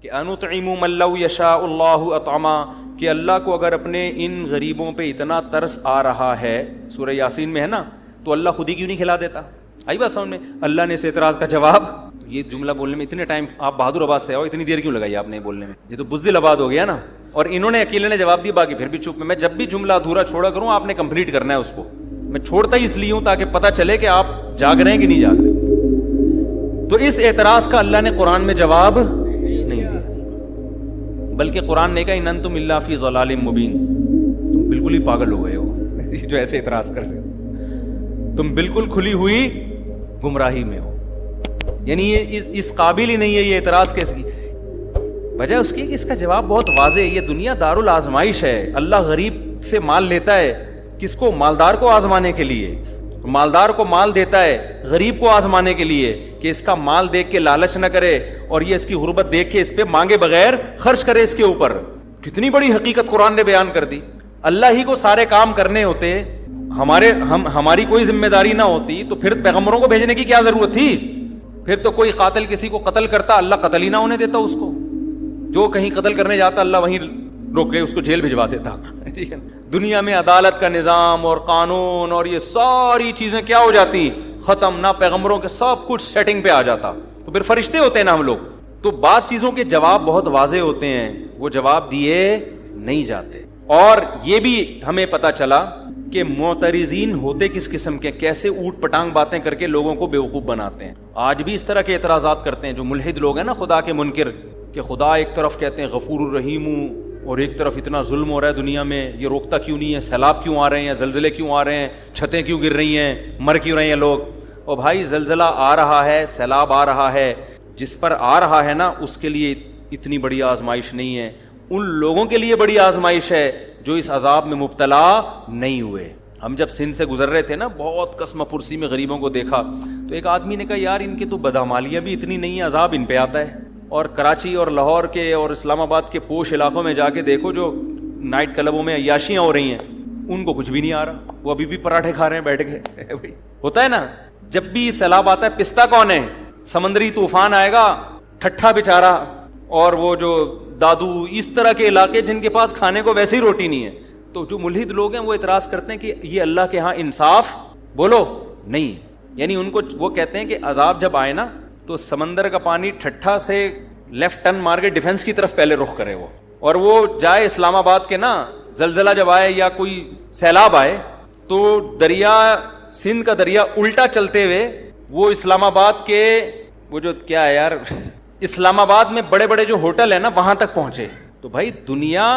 کہ انطعم من لو یشاء اللہ اطعما، کہ اللہ کو اگر اپنے ان غریبوں پہ اتنا ترس آ رہا ہے، سورہ یاسین میں ہے نا، تو اللہ خود ہی کیوں نہیں کھلا دیتا؟ آئی بات سمجھ میں؟ اللہ نے اس اعتراض کا جواب، یہ جملہ بولنے میں اتنے ٹائم آپ بہادر آباد سے آؤ، اتنی دیر کیوں لگائی آپ نے بولنے میں؟ یہ تو بزدل آباد ہو گیا نا. اور انہوں نے اکیلے نے جواب دیا، باقی پھر بھی چپ. میں جب بھی جملہ ادھورا چھوڑا کروں آپ نے کمپلیٹ کرنا ہے اس کو. میں چھوڑتا ہی اس لیے ہوں تاکہ پتہ چلے کہ آپ جاگ رہے ہیں کہ نہیں جاگ رہے. تو اس اعتراض کا اللہ نے قرآن میں جواب نہیں دیا، بلکہ قرآن نے کہا ان انتم الا فی ضلال مبین، تم بالکل ہی پاگل ہو گئے ہو جو ایسے اعتراض کر رہے ہو، تم بالکل کھلی ہوئی گمراہی میں ہو. یعنی یہ اس قابل ہی نہیں ہے یہ اعتراض کیسے کی. وجہ اس کی کہ اس کا جواب بہت واضح ہے. یہ دنیا دار الآزمائش ہے. اللہ غریب سے مال لیتا ہے کس کو؟ مالدار کو آزمانے کے لیے. مالدار کو مال دیتا ہے غریب کو آزمانے کے لیے کہ اس کا مال دیکھ کے لالچ نہ کرے اور یہ اس کی غربت دیکھ کے اس پہ مانگے بغیر خرچ کرے اس کے اوپر. کتنی بڑی حقیقت قرآن نے بیان کر دی. اللہ ہی کو سارے کام کرنے ہوتے، ہماری کوئی ذمہ داری نہ ہوتی تو پھر پیغمبروں کو بھیجنے کی کیا ضرورت تھی؟ پھر تو کوئی قاتل کسی کو قتل کرتا، اللہ قتل ہی نہ ہونے دیتا اس کو. جو کہیں قتل کرنے جاتا اللہ وہیں روک کے اس کو جیل بھجوا دیتا. ٹھیک ہے، دنیا میں عدالت کا نظام اور قانون اور یہ ساری چیزیں کیا ہو جاتی؟ ختم. نہ پیغمبروں کے سب کچھ سیٹنگ پہ آ جاتا. تو پھر فرشتے ہوتے ہیں نا ہم لوگ. تو بعض چیزوں کے جواب بہت واضح ہوتے ہیں، وہ جواب دیے نہیں جاتے. اور یہ بھی ہمیں پتا چلا کہ معترضین ہوتے کس قسم کے، کیسے اوٹ پٹانگ باتیں کر کے لوگوں کو بیوقوف بناتے ہیں. آج بھی اس طرح کے اعتراضات کرتے ہیں جو ملحد لوگ ہیں نا، خدا کے منکر، کہ خدا ایک طرف کہتے ہیں غفور الرحیم ہوں اور ایک طرف اتنا ظلم ہو رہا ہے دنیا میں، یہ روکتا کیوں نہیں ہے؟ سیلاب کیوں آ رہے ہیں؟ زلزلے کیوں آ رہے ہیں؟ چھتیں کیوں گر رہی ہیں؟ مر کیوں رہے ہیں لوگ؟ اور بھائی زلزلہ آ رہا ہے، سیلاب آ رہا ہے، جس پر آ رہا ہے نا اس کے لیے اتنی بڑی آزمائش نہیں ہے. ان لوگوں کے لیے بڑی آزمائش ہے جو اس عذاب میں مبتلا نہیں ہوئے. ہم جب سندھ سے گزر رہے تھے نا، بہت قسم پرسی میں غریبوں کو دیکھا تو ایک آدمی نے کہا یار ان کی تو بدعمالیاں بھی اتنی نہیں ہیں، عذاب ان پہ آتا ہے. اور کراچی اور لاہور کے اور اسلام آباد کے پوش علاقوں میں جا کے دیکھو جو نائٹ کلبوں میں عیاشیاں ہو رہی ہیں، ان کو کچھ بھی نہیں آ رہا، وہ ابھی بھی پراٹھے کھا رہے ہیں بیٹھ کے. ہوتا ہے نا جب بھی سیلاب آتا ہے پستا کون ہے؟ سمندری طوفان آئے گا، ٹھٹھا بیچارہ اور وہ جو دادو، اس طرح کے علاقے جن کے پاس کھانے کو ویسے ہی روٹی نہیں ہے. تو جو ملحد لوگ ہیں وہ اعتراض کرتے ہیں کہ یہ اللہ کے ہاں انصاف بولو نہیں. یعنی ان کو وہ کہتے ہیں کہ عذاب جب آئے نا تو سمندر کا پانی ٹھٹھا سے لیفٹ ٹرن مار کے ڈیفنس کی طرف پہلے رخ کرے وہ، اور وہ جائے اسلام آباد کے نا، زلزلہ جب آئے یا کوئی سیلاب آئے تو دریا سندھ کا دریا الٹا چلتے ہوئے وہ اسلام آباد کے وہ جو کیا ہے یار، اسلام آباد میں بڑے بڑے جو ہوٹل ہیں نا وہاں تک پہنچے. تو بھائی دنیا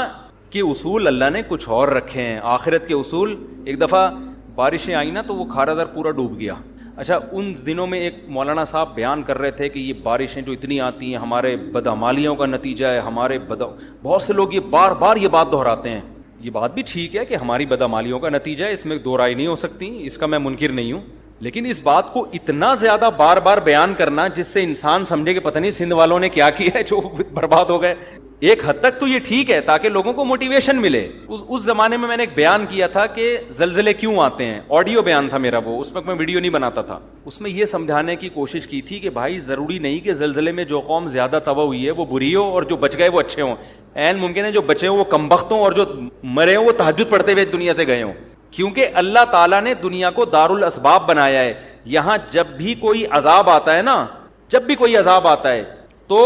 کے اصول اللہ نے کچھ اور رکھے ہیں، آخرت کے اصول. ایک دفعہ بارشیں آئی نا تو وہ کھارا در پورا ڈوب گیا. اچھا ان دنوں میں ایک مولانا صاحب بیان کر رہے تھے کہ یہ بارشیں جو اتنی آتی ہیں ہمارے بدعمالیوں کا نتیجہ ہے، ہمارے بہت سے لوگ یہ بار بار یہ بات دہراتے ہیں. یہ بات بھی ٹھیک ہے کہ ہماری بدعمالیوں کا نتیجہ ہے، اس میں دو رائے نہیں ہو سکتی، اس کا میں منکر نہیں ہوں. لیکن اس بات کو اتنا زیادہ بار بار بیان کرنا جس سے انسان سمجھے کہ پتہ نہیں سندھ والوں نے کیا کیا ہے جو برباد ہو گئے. ایک حد تک تو یہ ٹھیک ہے تاکہ لوگوں کو موٹیویشن ملے. اس زمانے میں نے ایک بیان کیا تھا کہ زلزلے کیوں آتے ہیں، آڈیو بیان تھا میرا، وہ اس وقت میں ویڈیو نہیں بناتا تھا. اس میں یہ سمجھانے کی کوشش کی تھی کہ بھائی ضروری نہیں کہ زلزلے میں جو قوم زیادہ تباہ ہوئی ہے وہ بری ہو اور جو بچ گئے وہ اچھے ہوں. عین ممکن ہے جو بچے ہوں وہ کمبخت ہوں اور جو مرے ہوں وہ تہجد پڑھتے ہوئے دنیا سے گئے ہوں. کیونکہ اللہ تعالیٰ نے دنیا کو دار الاسباب بنایا ہے. یہاں جب بھی کوئی عذاب آتا ہے نا، جب بھی کوئی عذاب آتا ہے تو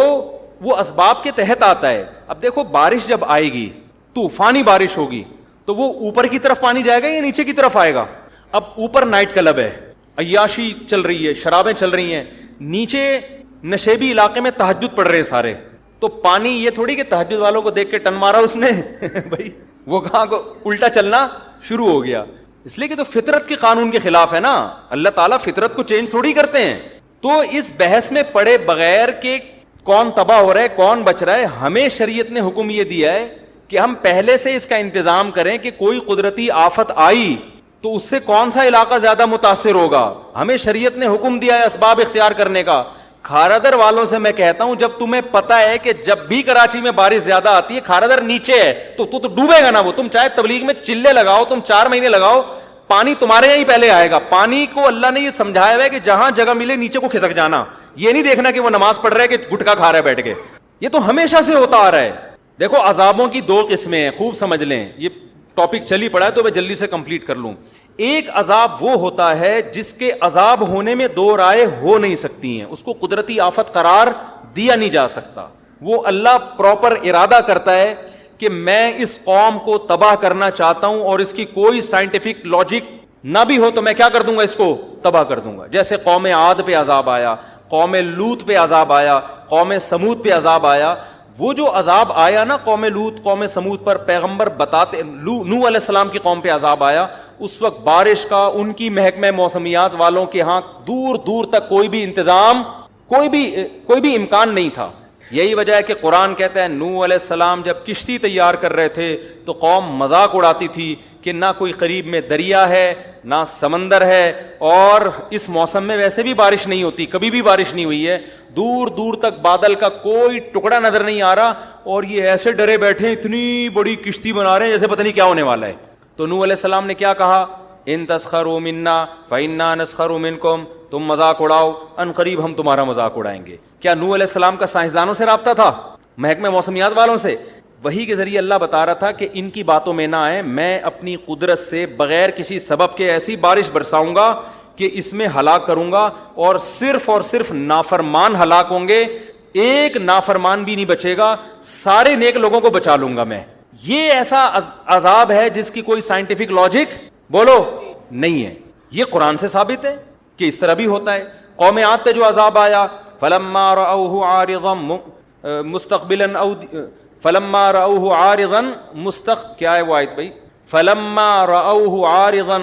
وہ اسباب کے تحت آتا ہے. اب دیکھو بارش جب آئے گی، طوفانی بارش ہوگی تو وہ اوپر کی طرف پانی جائے گا یا نیچے کی طرف آئے گا؟ اب اوپر نائٹ کلب ہے، عیاشی چل رہی ہے، شرابیں چل رہی ہیں، نیچے نشیبی علاقے میں تہجد پڑھ رہے ہیں سارے. تو پانی یہ تھوڑی کہ تہجد والوں کو دیکھ کے ٹن مارا اس نے بھائی وہ کہاں کو الٹا چلنا شروع ہو گیا. اس لیے کہ تو فطرت کے قانون کے خلاف ہے نا. اللہ تعالیٰ فطرت کو چینج تھوڑی کرتے ہیں. تو اس بحث میں پڑے بغیر کہ کون تباہ ہو رہا ہے کون بچ رہا ہے، ہمیں شریعت نے حکم یہ دیا ہے کہ ہم پہلے سے اس کا انتظام کریں کہ کوئی قدرتی آفت آئی تو اس سے کون سا علاقہ زیادہ متاثر ہوگا. ہمیں شریعت نے حکم دیا ہے اسباب اختیار کرنے کا. کھارادر والوں سے میں کہتا ہوں جب تمہیں پتا ہے کہ جب بھی کراچی میں بارش زیادہ آتی ہے کھارادر نیچے ہے تو ڈوبے گا نا وہ. تم چاہے تبلیغ میں چلے لگاؤ، تم 4 مہینے لگاؤ، پانی تمہارے یہاں ہی پہلے آئے گا. پانی کو اللہ نے یہ سمجھایا ہے کہ جہاں جگہ ملے نیچے کو کھسک جانا. یہ نہیں دیکھنا کہ وہ نماز پڑھ رہا ہے کہ گٹکا کھا رہا ہے بیٹھ کے. یہ تو ہمیشہ سے ہوتا آ رہا ہے. دیکھو عذابوں کی دو قسمیں ہیں, خوب سمجھ لیں, یہ ٹاپک چل ہی پڑا ہے تو میں جلدی سے کمپلیٹ کر لوں. ایک عذاب وہ ہوتا ہے جس کے عذاب ہونے میں دو رائے ہو نہیں سکتی ہیں, اس کو قدرتی آفت قرار دیا نہیں جا سکتا. وہ اللہ پراپر ارادہ کرتا ہے کہ میں اس قوم کو تباہ کرنا چاہتا ہوں اور اس کی کوئی سائنٹیفک لاجک نہ بھی ہو تو میں کیا کر دوں گا, اس کو تباہ کر دوں گا. جیسے قوم عاد پہ عذاب آیا, قوم لوط پہ عذاب آیا, قوم سمود پہ عذاب آیا. وہ جو عذاب آیا نا قوم لوط قوم سمود پر, پیغمبر بتاتے, نوح علیہ السلام کی قوم پہ عذاب آیا, اس وقت بارش کا ان کی محکمہ موسمیات والوں کے ہاں دور دور تک کوئی بھی انتظام, کوئی بھی امکان نہیں تھا. یہی وجہ ہے کہ قرآن کہتا ہے نوح علیہ السلام جب کشتی تیار کر رہے تھے تو قوم مذاق اڑاتی تھی کہ نہ کوئی قریب میں دریا ہے نہ سمندر ہے, اور اس موسم میں ویسے بھی بارش نہیں ہوتی, کبھی بھی بارش نہیں ہوئی ہے, دور دور تک بادل کا کوئی ٹکڑا نظر نہیں آ رہا, اور یہ ایسے ڈرے بیٹھے ہیں, اتنی بڑی کشتی بنا رہے ہیں جیسے پتہ نہیں کیا ہونے والا ہے. تو نوح علیہ السلام نے کیا کہا, ان تسخروا منا فإنا نسخر منکم, تم مذاق اڑاؤ ان قریب ہم تمہارا مذاق اڑائیں گے. کیا نوح علیہ السلام کا سائنسدانوں سے رابطہ تھا, محکمہ موسمیات والوں سے؟ وہی کے ذریعے اللہ بتا رہا تھا کہ ان کی باتوں میں نہ آئے, میں اپنی قدرت سے بغیر کسی سبب کے ایسی بارش برساؤں گا کہ اس میں ہلاک کروں گا, اور صرف نافرمان ہلاک ہوں گے, ایک نافرمان بھی نہیں بچے گا, سارے نیک لوگوں کو بچا لوں گا میں. یہ ایسا عذاب ہے جس کی کوئی سائنٹیفک لاجک بولو نہیں ہے. یہ قرآن سے ثابت ہے کہ اس طرح بھی ہوتا ہے. قوم عاد پہ جو عذاب آیا, فلما رأوه عارضا مستقبلا فلما رأوه عارضا کیا ہے وہ آیت بھائی, فلما رأوه عارضا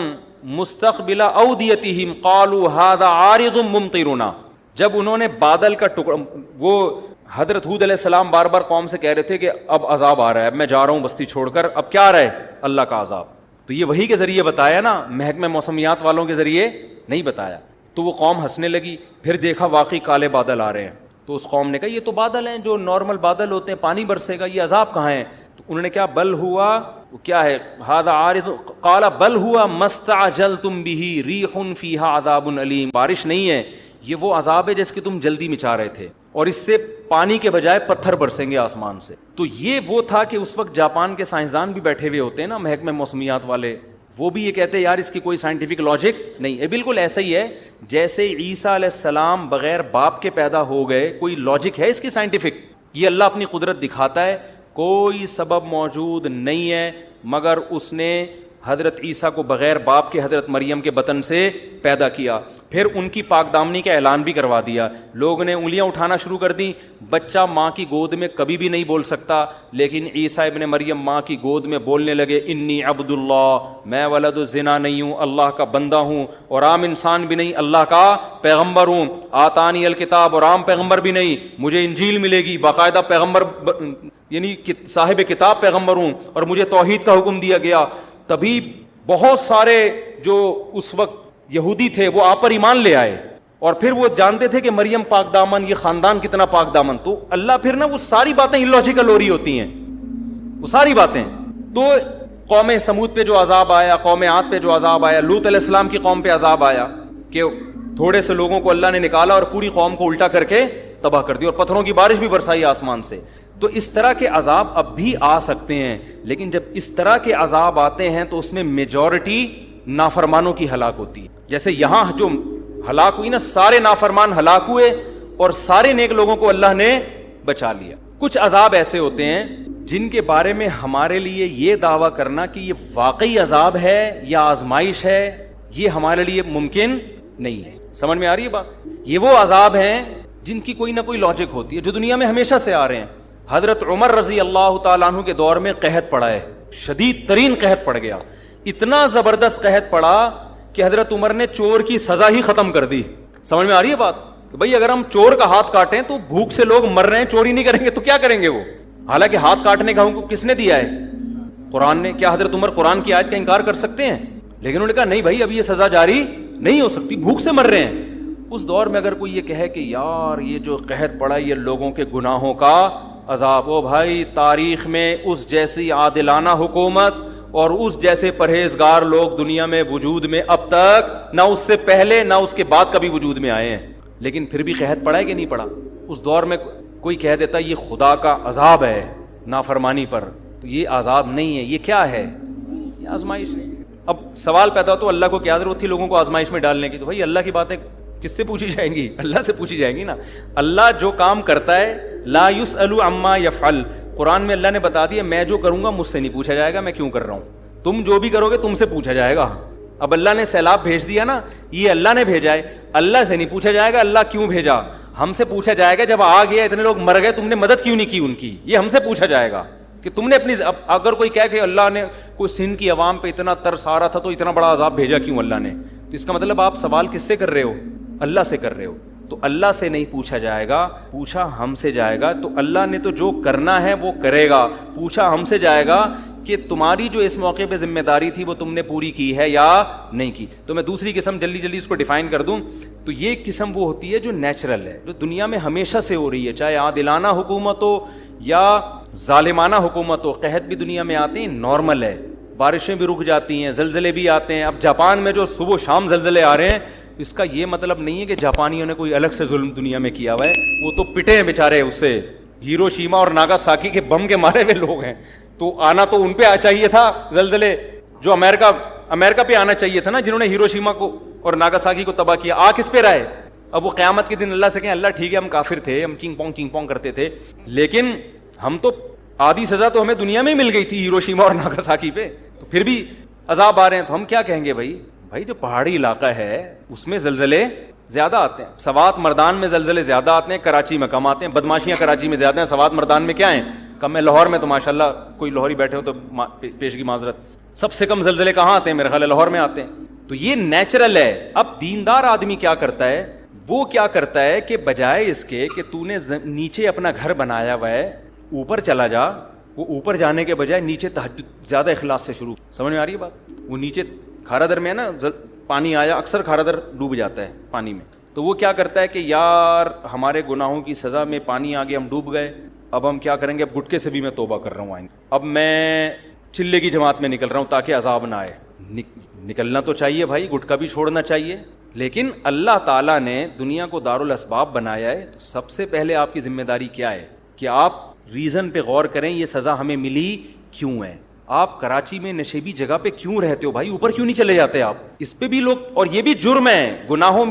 مستقبل اودیتهم قالوا هذا عارض ممطرنا. جب انہوں نے بادل کا ٹکڑا, وہ حضرت ہود علیہ السلام بار بار قوم سے کہہ رہے تھے کہ اب عذاب آ رہا ہے, اب میں جا رہا ہوں بستی چھوڑ کر, اب کیا آ رہا ہے, اللہ کا عذاب. تو یہ وہی کے ذریعے بتایا نا, محکمہ موسمیات والوں کے ذریعے نہیں بتایا. تو وہ قوم ہنسنے لگی, پھر دیکھا واقعی کالے بادل آ رہے ہیں. تو اس قوم نے کہا یہ تو بادل ہیں جو نارمل بادل ہوتے ہیں, پانی برسے گا, یہ عذاب کہاں ہے؟ تو انہوں نے کیا, بل ہوا کیا ہے, ھذا عارض قال بل ہوا مستعجلتم به ریح فیہا عذاب علیم. بارش نہیں ہے, یہ وہ عذاب ہے جس کی تم جلدی مچا رہے تھے, اور اس سے پانی کے بجائے پتھر برسیں گے آسمان سے. تو یہ وہ تھا کہ اس وقت جاپان کے سائنسدان بھی بیٹھے ہوئے ہوتے ہیں نا, محکمہ موسمیات والے, وہ بھی یہ کہتے ہیں یار اس کی کوئی سائنٹیفک لاجک نہیں ہے. بالکل ایسا ہی ہے جیسے عیسیٰ علیہ السلام بغیر باپ کے پیدا ہو گئے, کوئی لاجک ہے اس کی سائنٹیفک؟ یہ اللہ اپنی قدرت دکھاتا ہے, کوئی سبب موجود نہیں ہے مگر اس نے حضرت عیسیٰ کو بغیر باپ کے حضرت مریم کے بطن سے پیدا کیا. پھر ان کی پاک دامنی کا اعلان بھی کروا دیا. لوگ نے انگلیاں اٹھانا شروع کر دیں, بچہ ماں کی گود میں کبھی بھی نہیں بول سکتا, لیکن عیسیٰ ابن مریم ماں کی گود میں بولنے لگے, انی عبد اللہ, میں ولد الزنا نہیں ہوں, اللہ کا بندہ ہوں, اور عام انسان بھی نہیں, اللہ کا پیغمبر ہوں. آتانی الکتاب, اور عام پیغمبر بھی نہیں, مجھے انجیل ملے گی, باقاعدہ پیغمبر یعنی صاحب کتاب پیغمبر ہوں, اور مجھے توحید کا حکم دیا گیا. تبھی بہت سارے جو اس وقت یہودی تھے وہ آپ پر ایمان لے آئے, اور پھر وہ جانتے تھے کہ مریم پاک دامن, یہ خاندان کتنا پاک دامن. تو اللہ پھر نا وہ ساری باتیں الوجیکل ہو رہی ہوتی ہیں, وہ ساری باتیں. تو قوم سمود پہ جو عذاب آیا, قوم عاد پہ جو عذاب آیا, لوط علیہ السلام کی قوم پہ عذاب آیا کہ تھوڑے سے لوگوں کو اللہ نے نکالا اور پوری قوم کو الٹا کر کے تباہ کر دیا, اور پتھروں کی بارش بھی برسائی آسمان سے. تو اس طرح کے عذاب اب بھی آ سکتے ہیں, لیکن جب اس طرح کے عذاب آتے ہیں تو اس میں میجورٹی نافرمانوں کی ہلاک ہوتی ہے. جیسے یہاں جو ہلاک ہوئی نا, سارے نافرمان ہلاک ہوئے اور سارے نیک لوگوں کو اللہ نے بچا لیا. کچھ عذاب ایسے ہوتے ہیں جن کے بارے میں ہمارے لیے یہ دعویٰ کرنا کہ یہ واقعی عذاب ہے یا آزمائش ہے, یہ ہمارے لیے ممکن نہیں ہے. سمجھ میں آ رہی ہے بات؟ یہ وہ عذاب ہیں جن کی کوئی نہ کوئی لاجک ہوتی ہے, جو دنیا میں ہمیشہ سے آ رہے ہیں. حضرت عمر رضی اللہ تعالیٰ عنہ کے دور میں قحط پڑا ہے, شدید ترین قحط پڑ گیا, اتنا زبردست قحط پڑا کہ حضرت عمر نے چور کی سزا ہی ختم کر دی. سمجھ میں آ رہی ہے بات؟ کہ بھائی اگر ہم چور کا ہاتھ کاٹیں تو بھوک سے لوگ مر رہے ہیں, چوری نہیں کریں گے تو کیا کریں گے وہ؟ حالانکہ ہاتھ کاٹنے کا حکم کس نے دیا ہے؟ قرآن نے. کیا حضرت عمر قرآن کی آیت کا انکار کر سکتے ہیں؟ لیکن انہوں نے کہا نہیں بھائی اب یہ سزا جاری نہیں ہو سکتی, بھوک سے مر رہے ہیں. اس دور میں اگر کوئی یہ کہے کہ یار یہ جو قحط پڑا یہ لوگوں کے گناہوں کا عذاب, او بھائی تاریخ میں اس جیسی عادلانہ حکومت اور اس جیسے پرہیزگار لوگ دنیا میں وجود میں اب تک نہ اس سے پہلے نہ اس کے بعد کبھی وجود میں آئے ہیں. لیکن پھر بھی قحط پڑا ہے کہ نہیں پڑا؟ اس دور میں کوئی کہہ دیتا یہ خدا کا عذاب ہے نافرمانی پر، تو یہ عذاب نہیں ہے، یہ کیا ہے؟ یہ آزمائش ہے۔ اب سوال پیدا ہو تو اللہ کو کیا ضرورت تھی لوگوں کو آزمائش میں ڈالنے کی؟ تو بھائی اللہ کی باتیں کس سے پوچھی جائیں گی؟ اللہ سے پوچھی جائیں گی نا۔ اللہ جو کام کرتا ہے لا یسأل عما یفعل، قرآن میں اللہ نے بتا دیا میں جو کروں گا مجھ سے نہیں پوچھا جائے گا میں کیوں کر رہا ہوں، تم جو بھی کرو گے تم سے پوچھا جائے گا۔ اب اللہ نے سیلاب بھیج دیا نا، یہ اللہ نے بھیجا ہے، اللہ سے نہیں پوچھا جائے گا اللہ کیوں بھیجا، ہم سے پوچھا جائے گا جب آ گیا اتنے لوگ مر گئے تم نے مدد کیوں نہیں کی ان کی، یہ ہم سے پوچھا جائے گا کہ تم نے اپنی اگر کوئی کہے کہ اللہ نے کوئی سندھ کی عوام پہ اتنا ترس آ رہا تھا تو اتنا بڑا عذاب بھیجا کیوں اللہ نے، تو اس کا مطلب آپ سوال کس سے کر رہے ہو؟ اللہ سے کر رہے ہو۔ تو اللہ سے نہیں پوچھا جائے گا، پوچھا ہم سے جائے گا۔ تو اللہ نے تو جو کرنا ہے وہ کرے گا، پوچھا ہم سے جائے گا کہ تمہاری جو اس موقع پہ ذمہ داری تھی وہ تم نے پوری کی ہے یا نہیں کی۔ تو میں دوسری قسم جلدی اس کو ڈیفائن کر دوں تو یہ قسم وہ ہوتی ہے جو نیچرل ہے، جو دنیا میں ہمیشہ سے ہو رہی ہے، چاہے عادلانہ حکومت ہو یا ظالمانہ حکومت ہو۔ قحط بھی دنیا میں آتے ہیں، نارمل ہے، بارشیں بھی رک جاتی ہیں، زلزلے بھی آتے ہیں۔ اب جاپان میں جو صبح و شام زلزلے آ رہے ہیں اس کا یہ مطلب نہیں ہے کہ جاپانیوں نے کوئی الگ سے ظلم دنیا میں کیا ہوا ہے، وہ تو پٹے ہیں بیچارے، اس سے ہیروشیما اور ناگاساکی کے بم کے مارے ہوئے لوگ ہیں، تو آنا تو ان پہ چاہیے تھا زلزلے، جو امریکہ پہ آنا چاہیے تھا نا، جنہوں نے ہیروشیما کو اور ناگاساکی کو تباہ کیا، آ کس پہ رہے؟ اب وہ قیامت کے دن اللہ سے کہیں اللہ ٹھیک ہے ہم کافر تھے، ہم چینگ پونگ کرتے تھے، لیکن ہم تو آدھی سزا تو ہمیں دنیا میں ہی مل گئی تھی ہیروشیما اور ناگاساکی پہ، تو پھر بھی عذاب آ رہے ہیں، تو ہم کیا کہیں گے؟ بھائی جو پہاڑی علاقہ ہے اس میں زلزلے زیادہ آتے ہیں، سوات مردان میں زلزلے زیادہ آتے ہیں، کراچی میں کم آتے ہیں، بدماشیاں کراچی میں زیادہ ہیں، سوات مردان میں کیا ہیں؟ کم ہے۔ لاہور میں تو ماشاءاللہ کوئی لاہوری بیٹھے ہو تو پیشگی معذرت، سب سے کم زلزلے کہاں آتے ہیں؟ میرے خیال ہے لاہور میں آتے ہیں۔ تو یہ نیچرل ہے۔ اب دیندار آدمی کیا کرتا ہے؟ وہ کیا کرتا ہے کہ بجائے اس کے کہ تو نے نیچے اپنا گھر بنایا ہوا ہے اوپر چلا جا، وہ اوپر جانے کے بجائے نیچے تہجد زیادہ اخلاص سے شروع، سمجھ میں آ رہی ہے بات؟ وہ نیچے کھارا در میں ہے نا، پانی آیا اکثر کھارا در ڈوب جاتا ہے پانی میں، تو وہ کیا کرتا ہے کہ یار ہمارے گناہوں کی سزا میں پانی آ گیا، ہم ڈوب گئے، اب ہم کیا کریں گے؟ اب گٹکے سے بھی میں توبہ کر رہا ہوں، آئندہ اب میں چلے کی جماعت میں نکل رہا ہوں تاکہ عذاب نہ آئے۔ نکلنا تو چاہیے بھائی، گٹکا بھی چھوڑنا چاہیے، لیکن اللہ تعالیٰ نے دنیا کو دارالاسباب بنایا ہے، تو سب سے پہلے آپ کی ذمہ داری کیا ہے کہ آپ ریزن پہ غور کریں، یہ سزا ہمیں ملی کیوں ہے؟ آپ کراچی میں نشیبی جگہ پہ کیوں رہتے ہو بھائی؟ اوپر کیوں نہیں چلے جاتے آپ؟ اس پہ بھی لوگ، اور یہ بھی جرم ہے گناہوں،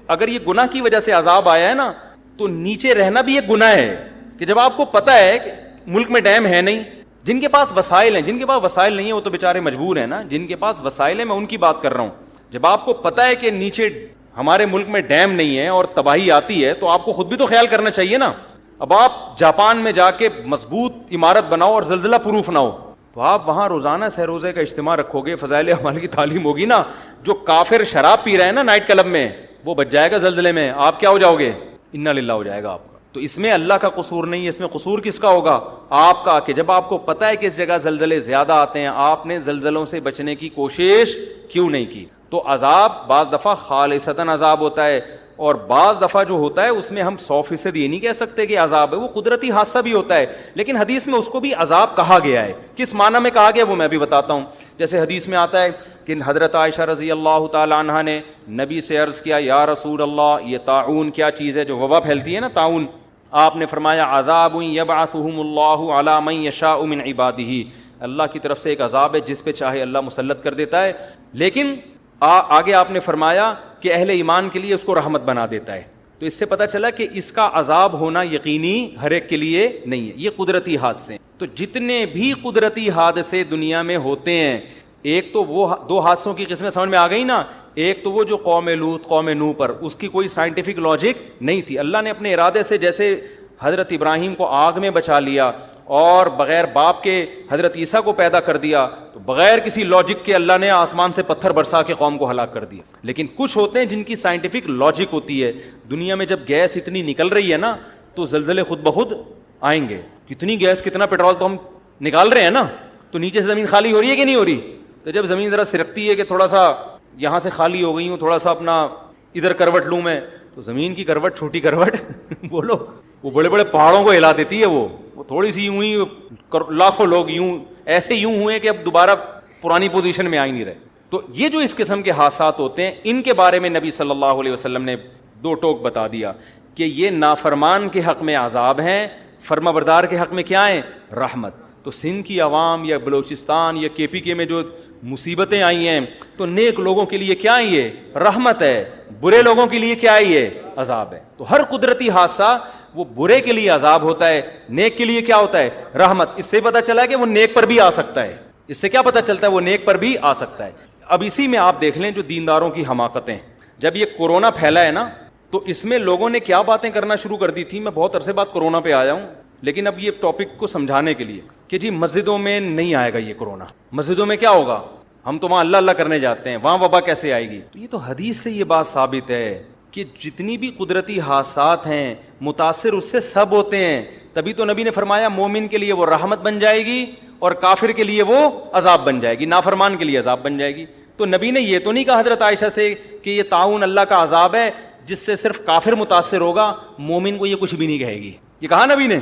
اگر یہ گناہ کی وجہ سے عذاب آیا ہے نا تو نیچے رہنا بھی ایک گناہ ہے، کہ جب آپ کو پتا ہے کہ ملک میں ڈیم ہے نہیں، جن کے پاس وسائل ہیں، جن کے پاس وسائل نہیں ہیں وہ تو بیچارے مجبور ہیں نا، جن کے پاس وسائل ہیں میں ان کی بات کر رہا ہوں، جب آپ کو پتا ہے کہ نیچے ہمارے ملک میں ڈیم نہیں ہے اور تباہی آتی ہے تو آپ کو خود بھی تو خیال کرنا چاہیے نا۔ اب آپ جاپان میں جا کے مضبوط عمارت بناؤ اور زلزلہ پروف نہ ہو، تو آپ وہاں روزانہ سہ روزے کا اجتماع رکھو گے، فضائل اعمال کی تعلیم ہوگی نا، جو کافر شراب پی رہے ہیں نا نائٹ کلب میں وہ بچ جائے گا زلزلے میں، آپ کیا ہو جاؤ گے؟ انا للہ ہو جائے گا آپ کا۔ تو اس میں اللہ کا قصور نہیں ہے، اس میں قصور کس کا ہوگا؟ آپ کا، کہ جب آپ کو پتہ ہے کہ اس جگہ زلزلے زیادہ آتے ہیں آپ نے زلزلوں سے بچنے کی کوشش کیوں نہیں کی؟ تو عذاب بعض دفعہ خالصتاً عذاب ہوتا ہے، اور بعض دفعہ جو ہوتا ہے اس میں ہم 100% یہ نہیں کہہ سکتے کہ عذاب ہے، وہ قدرتی حادثہ بھی ہوتا ہے، لیکن حدیث میں اس کو بھی عذاب کہا گیا ہے۔ کس معنی میں کہا گیا وہ میں بھی بتاتا ہوں۔ جیسے حدیث میں آتا ہے کہ حضرت عائشہ رضی اللہ تعالیٰ عنہ نے نبی سے عرض کیا، یا رسول اللہ یہ طاعون کیا چیز ہے جو وبا پھیلتی ہے نا، طاعون، آپ نے فرمایا عذاب یبعثہم اللہ علی من یشاء من عبادہ، اللہ کی طرف سے ایک عذاب ہے جس پہ چاہے اللہ مسلط کر دیتا ہے، لیکن آگے آپ نے فرمایا کہ اہل ایمان کے لیے اس کو رحمت بنا دیتا ہے۔ تو اس سے پتہ چلا کہ اس کا عذاب ہونا یقینی ہر ایک کے لیے نہیں ہے، یہ قدرتی حادثے ہیں۔ تو جتنے بھی قدرتی حادثے دنیا میں ہوتے ہیں، ایک تو وہ دو حادثوں کی قسمیں سمجھ میں آ گئی نا، ایک تو وہ جو قوم لوط قوم نوح پر، اس کی کوئی سائنٹیفک لاجک نہیں تھی، اللہ نے اپنے ارادے سے جیسے حضرت ابراہیم کو آگ میں بچا لیا اور بغیر باپ کے حضرت عیسیٰ کو پیدا کر دیا، تو بغیر کسی لاجک کے اللہ نے آسمان سے پتھر برسا کے قوم کو ہلاک کر دیا۔ لیکن کچھ ہوتے ہیں جن کی سائنٹیفک لاجک ہوتی ہے، دنیا میں جب گیس اتنی نکل رہی ہے نا تو زلزلے خود بخود آئیں گے، کتنی گیس کتنا پیٹرول تو ہم نکال رہے ہیں نا، تو نیچے سے زمین خالی ہو رہی ہے کہ نہیں ہو رہی؟ تو جب زمین ذرا سرکتی ہے کہ تھوڑا سا یہاں سے خالی ہو گئی ہوں، تھوڑا سا اپنا ادھر کروٹ لوں میں، تو زمین کی کروٹ چھوٹی کروٹ بولو وہ بڑے بڑے پہاڑوں کو ہلا دیتی ہے، وہ تھوڑی سی یوں ہی لاکھوں لوگ یوں ایسے یوں ہوئے کہ اب دوبارہ پرانی پوزیشن میں آ ہی نہیں رہے۔ تو یہ جو اس قسم کے حادثات ہوتے ہیں ان کے بارے میں نبی صلی اللہ علیہ وسلم نے دو ٹوک بتا دیا۔ کہ یہ نافرمان کے حق میں عذاب ہیں, فرما بردار کے حق میں کیا ہیں؟ رحمت. تو سندھ کی عوام یا بلوچستان یا کے پی کے میں جو مصیبتیں آئی ہیں تو نیک لوگوں کے لیے کیا ہے؟ یہ رحمت ہے. برے لوگوں کے لیے کیا ہے؟ یہ عذاب ہے. تو ہر قدرتی حادثہ وہ برے کے لیے عذاب ہوتا ہے, نیک کے لیے کیا ہوتا ہے؟ رحمت. اس سے پتہ چلا کہ وہ نیک پر بھی آ سکتا ہے. اس سے کیا پتہ چلتا ہے؟ وہ نیک پر بھی آ سکتا ہے. اب اسی میں آپ دیکھ لیں جو دینداروں کی حماقتیں, جب یہ کورونا پھیلا ہے نا تو اس میں لوگوں نے کیا باتیں کرنا شروع کر دی تھی. میں بہت عرصے بعد کورونا پہ آیا ہوں, لیکن اب یہ ٹاپک کو سمجھانے کے لیے کہ جی مسجدوں میں نہیں آئے گا یہ کورونا, مسجدوں میں کیا ہوگا, ہم تو وہاں اللہ اللہ کرنے جاتے ہیں, وہاں وبا کیسے آئے گی. تو یہ تو حدیث سے یہ بات ثابت ہے کہ جتنی بھی قدرتی حادثات ہیں متاثر اس سے سب ہوتے ہیں. تبھی تو نبی نے فرمایا مومن کے لیے وہ رحمت بن جائے گی اور کافر کے لیے وہ عذاب بن جائے گی, نافرمان کے لیے عذاب بن جائے گی. تو نبی نے یہ تو نہیں کہا حضرت عائشہ سے کہ یہ طاعون اللہ کا عذاب ہے جس سے صرف کافر متاثر ہوگا, مومن کو یہ کچھ بھی نہیں کہے گی. یہ کہا نبی نے,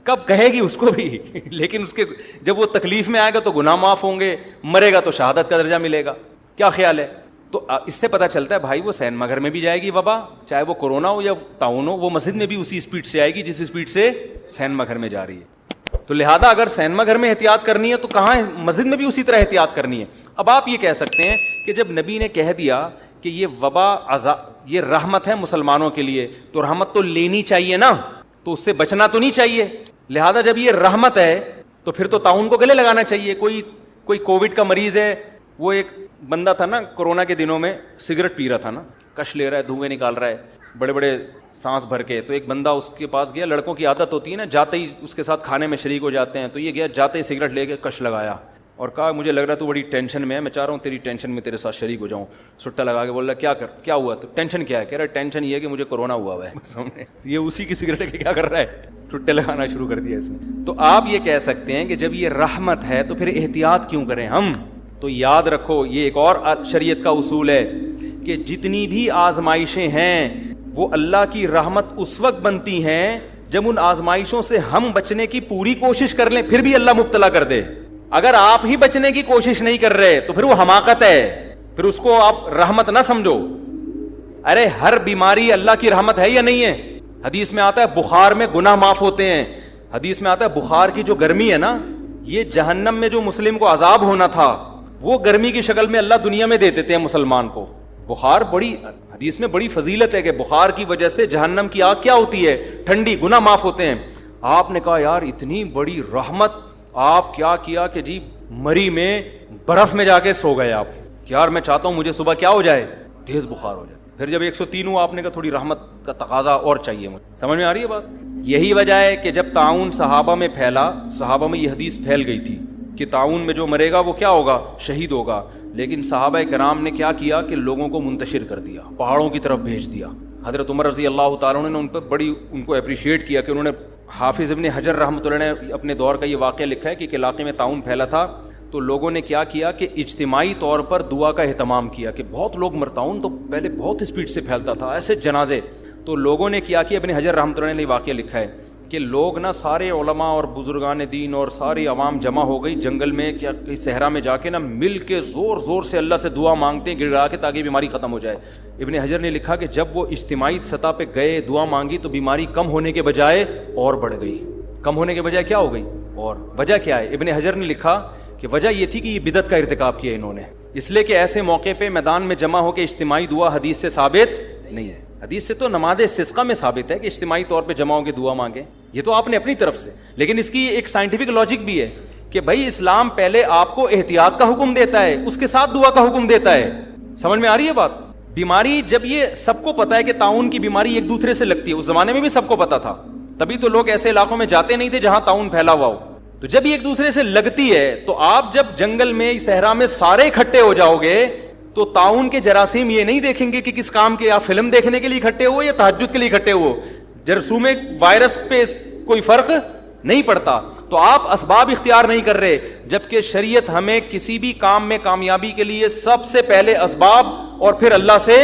کب کہے گی اس کو بھی لیکن اس کے جب وہ تکلیف میں آئے گا تو گناہ معاف ہوں گے, مرے گا تو شہادت کا درجہ ملے گا. کیا خیال ہے؟ تو اس سے پتہ چلتا ہے بھائی وہ سینما گھر میں بھی جائے گی وبا, چاہے وہ کورونا ہو یا طاعون ہو, وہ مسجد میں بھی اسی اسپیڈ سے آئے گی جس اسپیڈ سے سینما گھر میں جا رہی ہے. تو لہذا اگر سینما گھر میں احتیاط کرنی ہے تو کہاں مسجد میں بھی اسی طرح احتیاط کرنی ہے. اب آپ یہ کہہ سکتے ہیں کہ جب نبی نے کہہ دیا کہ یہ وبا یہ رحمت ہے مسلمانوں کے لیے تو رحمت تو لینی چاہیے نا, تو اس سے بچنا تو نہیں چاہیے. لہذا جب یہ رحمت ہے تو پھر تو طاعون کو گلے لگانا چاہیے. کوئی کووڈ کا مریض ہے, وہ ایک بندہ تھا نا کورونا کے دنوں میں سگریٹ پی رہا تھا نا, کش لے رہا ہے, دھوئیں نکال رہا ہے بڑے بڑے سانس بھر کے. تو ایک بندہ اس کے پاس گیا, لڑکوں کی عادت ہوتی ہے نا جاتے ہی اس کے ساتھ کھانے میں شریک ہو جاتے ہیں, تو یہ گیا جاتے ہی سگریٹ لے کے کش لگایا اور کہا مجھے لگ رہا ہے تو بڑی ٹینشن میں ہے, میں چاہ رہا ہوں تیری ٹینشن میں تیرے ساتھ شریک ہو جاؤں. سٹا لگا کے بول رہا کیا ہوا؟ تو ٹینشن کیا ہے؟ کہہ رہا ٹینشن یہ ہے کہ مجھے کورونا ہوا ہے. یہ اسی کی سگریٹ کے کیا کر رہا ہے, ٹٹے لگانا شروع کر دیا اس میں. تو آپ یہ کہہ سکتے ہیں کہ جب یہ رحمت ہے تو پھر احتیاط کیوں کریں ہم؟ تو یاد رکھو یہ ایک اور شریعت کا اصول ہے کہ جتنی بھی آزمائشیں ہیں وہ اللہ کی رحمت اس وقت بنتی ہیں جب ان آزمائشوں سے ہم بچنے کی پوری کوشش کر لیں, پھر بھی اللہ مبتلا کر دے. اگر آپ ہی بچنے کی کوشش نہیں کر رہے تو پھر وہ حماقت ہے, پھر اس کو آپ رحمت نہ سمجھو. ارے ہر بیماری اللہ کی رحمت ہے یا نہیں ہے؟ حدیث میں آتا ہے بخار میں گناہ معاف ہوتے ہیں. حدیث میں آتا ہے بخار کی جو گرمی ہے نا, یہ جہنم میں جو مسلم کو عذاب ہونا تھا وہ گرمی کی شکل میں اللہ دنیا میں دے دیتے ہیں مسلمان کو. بخار بڑی حدیث میں بڑی فضیلت ہے کہ بخار کی وجہ سے جہنم کی آگ کیا ہوتی ہے؟ ٹھنڈی, گناہ معاف ہوتے ہیں. آپ نے کہا یار اتنی بڑی رحمت, آپ کیا کیا کہ جی مری میں برف میں جا کے سو گئے آپ کہ یار میں چاہتا ہوں مجھے صبح کیا ہو جائے, تیز بخار ہو جائے. پھر جب 103 ہوا آپ نے کہا تھوڑی رحمت کا تقاضا اور چاہیے مجھے. سمجھ میں آ رہی ہے بات؟ یہی وجہ ہے کہ جب طاعون صحابہ میں پھیلا, صحابہ میں یہ حدیث پھیل گئی تھی کہ طاعون میں جو مرے گا وہ کیا ہوگا؟ شہید ہوگا. لیکن صحابہ کرام نے کیا کیا کہ لوگوں کو منتشر کر دیا, پہاڑوں کی طرف بھیج دیا. حضرت عمر رضی اللہ تعالیٰ نے ان پر ان کو اپریشیٹ کیا کہ انہوں نے, حافظ ابن حجر رحمۃ اللہ نے اپنے دور کا یہ واقعہ لکھا ہے کہ ایک علاقے میں طاعون پھیلا تھا تو لوگوں نے کیا کیا کہ اجتماعی طور پر دعا کا اہتمام کیا کہ بہت لوگ طاعون تو پہلے بہت اسپیڈ سے پھیلتا تھا, ایسے جنازے. تو لوگوں نے کیا ابن حجر رحمۃ اللہ نے واقعہ لکھا ہے کہ لوگ نا سارے علماء اور بزرگان دین اور ساری عوام جمع ہو گئی جنگل میں, کیا کہیں صحرا میں جا کے نا مل کے زور زور سے اللہ سے دعا مانگتے ہیں گڑگڑا کے تاکہ بیماری ختم ہو جائے. ابن حجر نے لکھا کہ جب وہ اجتماعی سطح پہ گئے دعا مانگی تو بیماری کم ہونے کے بجائے اور بڑھ گئی. کم ہونے کے بجائے کیا ہو گئی؟ اور وجہ کیا ہے؟ ابن حجر نے لکھا کہ وجہ یہ تھی کہ یہ بدعت کا ارتکاب کیا انہوں نے, اس لیے کہ ایسے موقع پہ میدان میں جمع ہو کے اجتماعی دعا حدیث سے ثابت نہیں ہے. حدیث سے تو نماز استسقاء میں ثابت ہے کہ اجتماعی طور پہ جمع ہو کے دعا مانگے, یہ تو آپ نے اپنی طرف سے. لیکن اس کی ایک سائنٹیفک لاجک بھی ہے کہ بھائی اسلام پہلے آپ کو احتیاط کا حکم دیتا ہے, اس کے ساتھ دعا کا حکم دیتا ہے. سمجھ میں آ رہی ہے بات؟ بیماری جب یہ سب کو پتا ہے کہ طاعون کی بیماری ایک دوسرے سے لگتی ہے, اس زمانے میں بھی سب کو پتا تھا, تبھی تو لوگ ایسے علاقوں میں جاتے نہیں تھے جہاں طاعون پھیلا ہوا ہو. تو جب یہ ایک دوسرے سے لگتی ہے تو آپ جب جنگل میں صحرا میں سارے اکٹھے ہو جاؤ گے تو طاعون کے جراثیم یہ نہیں دیکھیں گے کہ کس کام کے, آپ فلم دیکھنے کے لیے اکٹھے ہو یا تہجد کے لیے اکٹھے ہو. جرثوم وائرس پہ کوئی فرق نہیں پڑتا. تو آپ اسباب اختیار نہیں کر رہے, جبکہ شریعت ہمیں کسی بھی کام میں کامیابی کے لیے سب سے پہلے اسباب اور پھر اللہ سے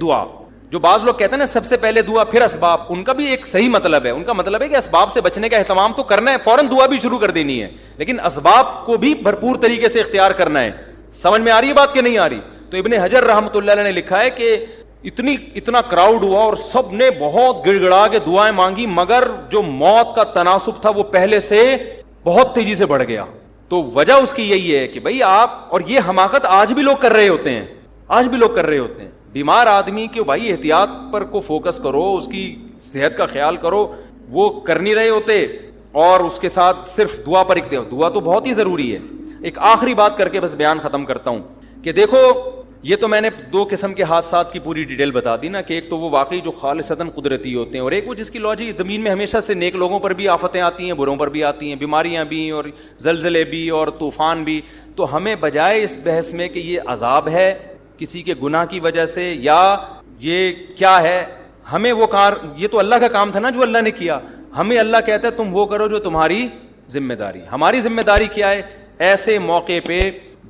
دعا. جو بعض لوگ کہتے ہیں نا سب سے پہلے دعا پھر اسباب, ان کا بھی ایک صحیح مطلب ہے. ان کا مطلب ہے کہ اسباب سے بچنے کا اہتمام تو کرنا ہے, فوراً دعا بھی شروع کر دینی ہے, لیکن اسباب کو بھی بھرپور طریقے سے اختیار کرنا ہے. سمجھ میں آ رہی ہے بات کہ نہیں آ رہی؟ تو ابن حجر رحمۃ اللہ علیہ نے لکھا ہے کہ اتنا کراؤڈ ہوا اور سب نے بہت گڑ گڑا کے دعائیں مانگی, مگر جو موت کا تناسب تھا وہ پہلے سے بہت تیزی سے بڑھ گیا. تو وجہ اس کی یہی ہے کہ بھائی آپ, اور یہ حماقت آج بھی لوگ کر رہے ہوتے ہیں, آج بھی لوگ کر رہے ہوتے ہیں. بیمار آدمی کے بھائی احتیاط پر کو فوکس کرو, اس کی صحت کا خیال کرو, وہ کر نہیں رہے ہوتے, اور اس کے ساتھ صرف دعا پر اکتے ہو. دعا تو بہت ہی ضروری ہے. ایک آخری بات کر کے بس بیان ختم کرتا ہوں کہ دیکھو, یہ تو میں نے دو قسم کے حادثات کی پوری ڈیٹیل بتا دی نا, کہ ایک تو وہ واقعی جو خالصتاً قدرتی ہوتے ہیں, اور ایک وہ جس کی لاجک زمین میں ہمیشہ سے نیک لوگوں پر بھی آفتیں آتی ہیں, بروں پر بھی آتی ہیں, بیماریاں بھی اور زلزلے بھی اور طوفان بھی. تو ہمیں بجائے اس بحث میں کہ یہ عذاب ہے کسی کے گناہ کی وجہ سے یا یہ کیا ہے, ہمیں وہ یہ تو اللہ کا کام تھا نا جو اللہ نے کیا. ہمیں اللہ کہتا ہے تم وہ کرو جو تمہاری ذمہ داری. ہماری ذمہ داری کیا ہے؟ ایسے موقع پہ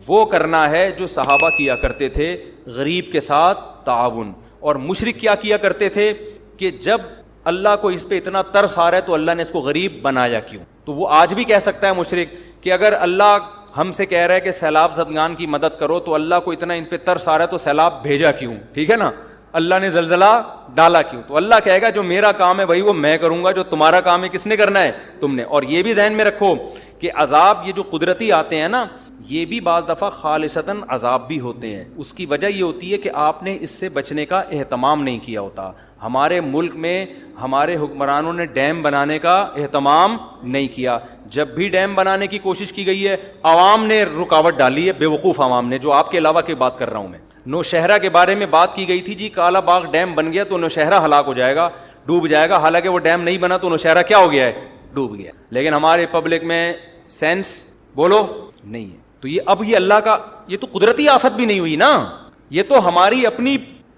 وہ کرنا ہے جو صحابہ کیا کرتے تھے, غریب کے ساتھ تعاون. اور مشرک کیا کیا کرتے تھے کہ جب اللہ کو اس پہ اتنا ترس آ رہا ہے تو اللہ نے اس کو غریب بنایا کیوں. تو وہ آج بھی کہہ سکتا ہے مشرک کہ اگر اللہ ہم سے کہہ رہا ہے کہ سیلاب زدگان کی مدد کرو تو اللہ کو اتنا ان پہ ترس آ رہا ہے تو سیلاب بھیجا کیوں, ٹھیک ہے نا, اللہ نے زلزلہ ڈالا کیوں. تو اللہ کہے گا جو میرا کام ہے بھائی وہ میں کروں گا, جو تمہارا کام ہے کس نے کرنا ہے, تم نے. اور یہ بھی ذہن میں رکھو کہ عذاب یہ جو قدرتی آتے ہیں نا, یہ بھی بعض دفعہ خالصتاً عذاب بھی ہوتے ہیں. اس کی وجہ یہ ہوتی ہے کہ آپ نے اس سے بچنے کا اہتمام نہیں کیا ہوتا. ہمارے ملک میں ہمارے حکمرانوں نے ڈیم بنانے کا اہتمام نہیں کیا. جب بھی ڈیم بنانے کی کوشش کی گئی ہے عوام نے رکاوٹ ڈالی ہے, بیوقوف عوام نے, جو آپ کے علاوہ کی بات کر رہا ہوں میں. نوشہرہ کے بارے میں بات کی گئی تھی, جی کالا باغ ڈیم بن گیا تو نوشہرہ ہلاک ہو جائے گا, ڈوب جائے گا. حالانکہ وہ ڈیم نہیں بنا تو نوشہرہ کیا ہو گیا ہے, ڈوب گیا. لیکن ہمارے پبلک میں سینس بولو نہیں ہے. تو یہ اب یہ اللہ کا, یہ تو قدرتی آفت بھی نہیں ہوئی نا, یہ تو ہماری اپنی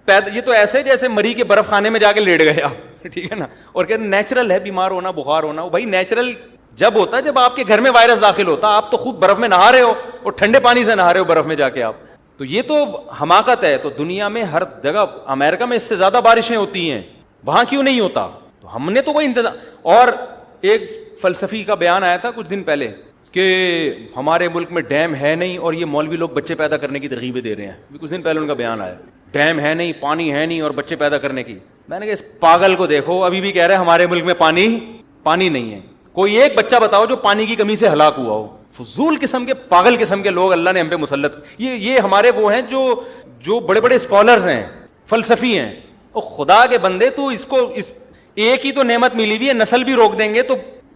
یہ تو ایسے جیسے مری کے برف خانے میں جا کے لیٹ گیا, ٹھیک ہے نا, اور کہ نیچرل ہے بیمار ہونا, بخار ہونا. بھائی نیچرل جب ہوتا ہے جب آپ کے گھر میں وائرس داخل ہوتا, آپ تو خود برف میں نہا رہے ہو اور ٹھنڈے پانی سے نہا رہے ہو برف میں جا کے آپ. تو یہ تو حماقت ہے. تو دنیا میں ہر جگہ, امریکہ میں اس سے زیادہ بارشیں ہوتی ہیں, وہاں کیوں نہیں ہوتا؟ تو ہم نے تو کوئی انتظام. اور ایک فلسفی کا بیان آیا تھا کچھ دن پہلے کہ ہمارے ملک میں ڈیم ہے نہیں اور یہ مولوی لوگ بچے پیدا کرنے کی ترغیبیں دے رہے ہیں. کچھ دن پہلے ان کا بیان آیا, ڈیم ہے نہیں, پانی ہے نہیں اور بچے پیدا کرنے کی. میں نے کہا اس پاگل کو دیکھو, ابھی بھی کہہ رہے ہیں ہمارے ملک میں پانی نہیں ہے. کوئی ایک بچہ بتاؤ جو پانی کی کمی سے ہلاک ہوا ہو. فضول قسم کے, پاگل قسم کے لوگ اللہ نے ہم پہ مسلط. یہ ہمارے وہ ہیں جو بڑے بڑے اسکالرز ہیں, فلسفی ہیں. اور خدا کے بندے, تو اس کو ایک ہی تو نعمت ملی ہوئی ہے, نسل بھی روک دیں گے تو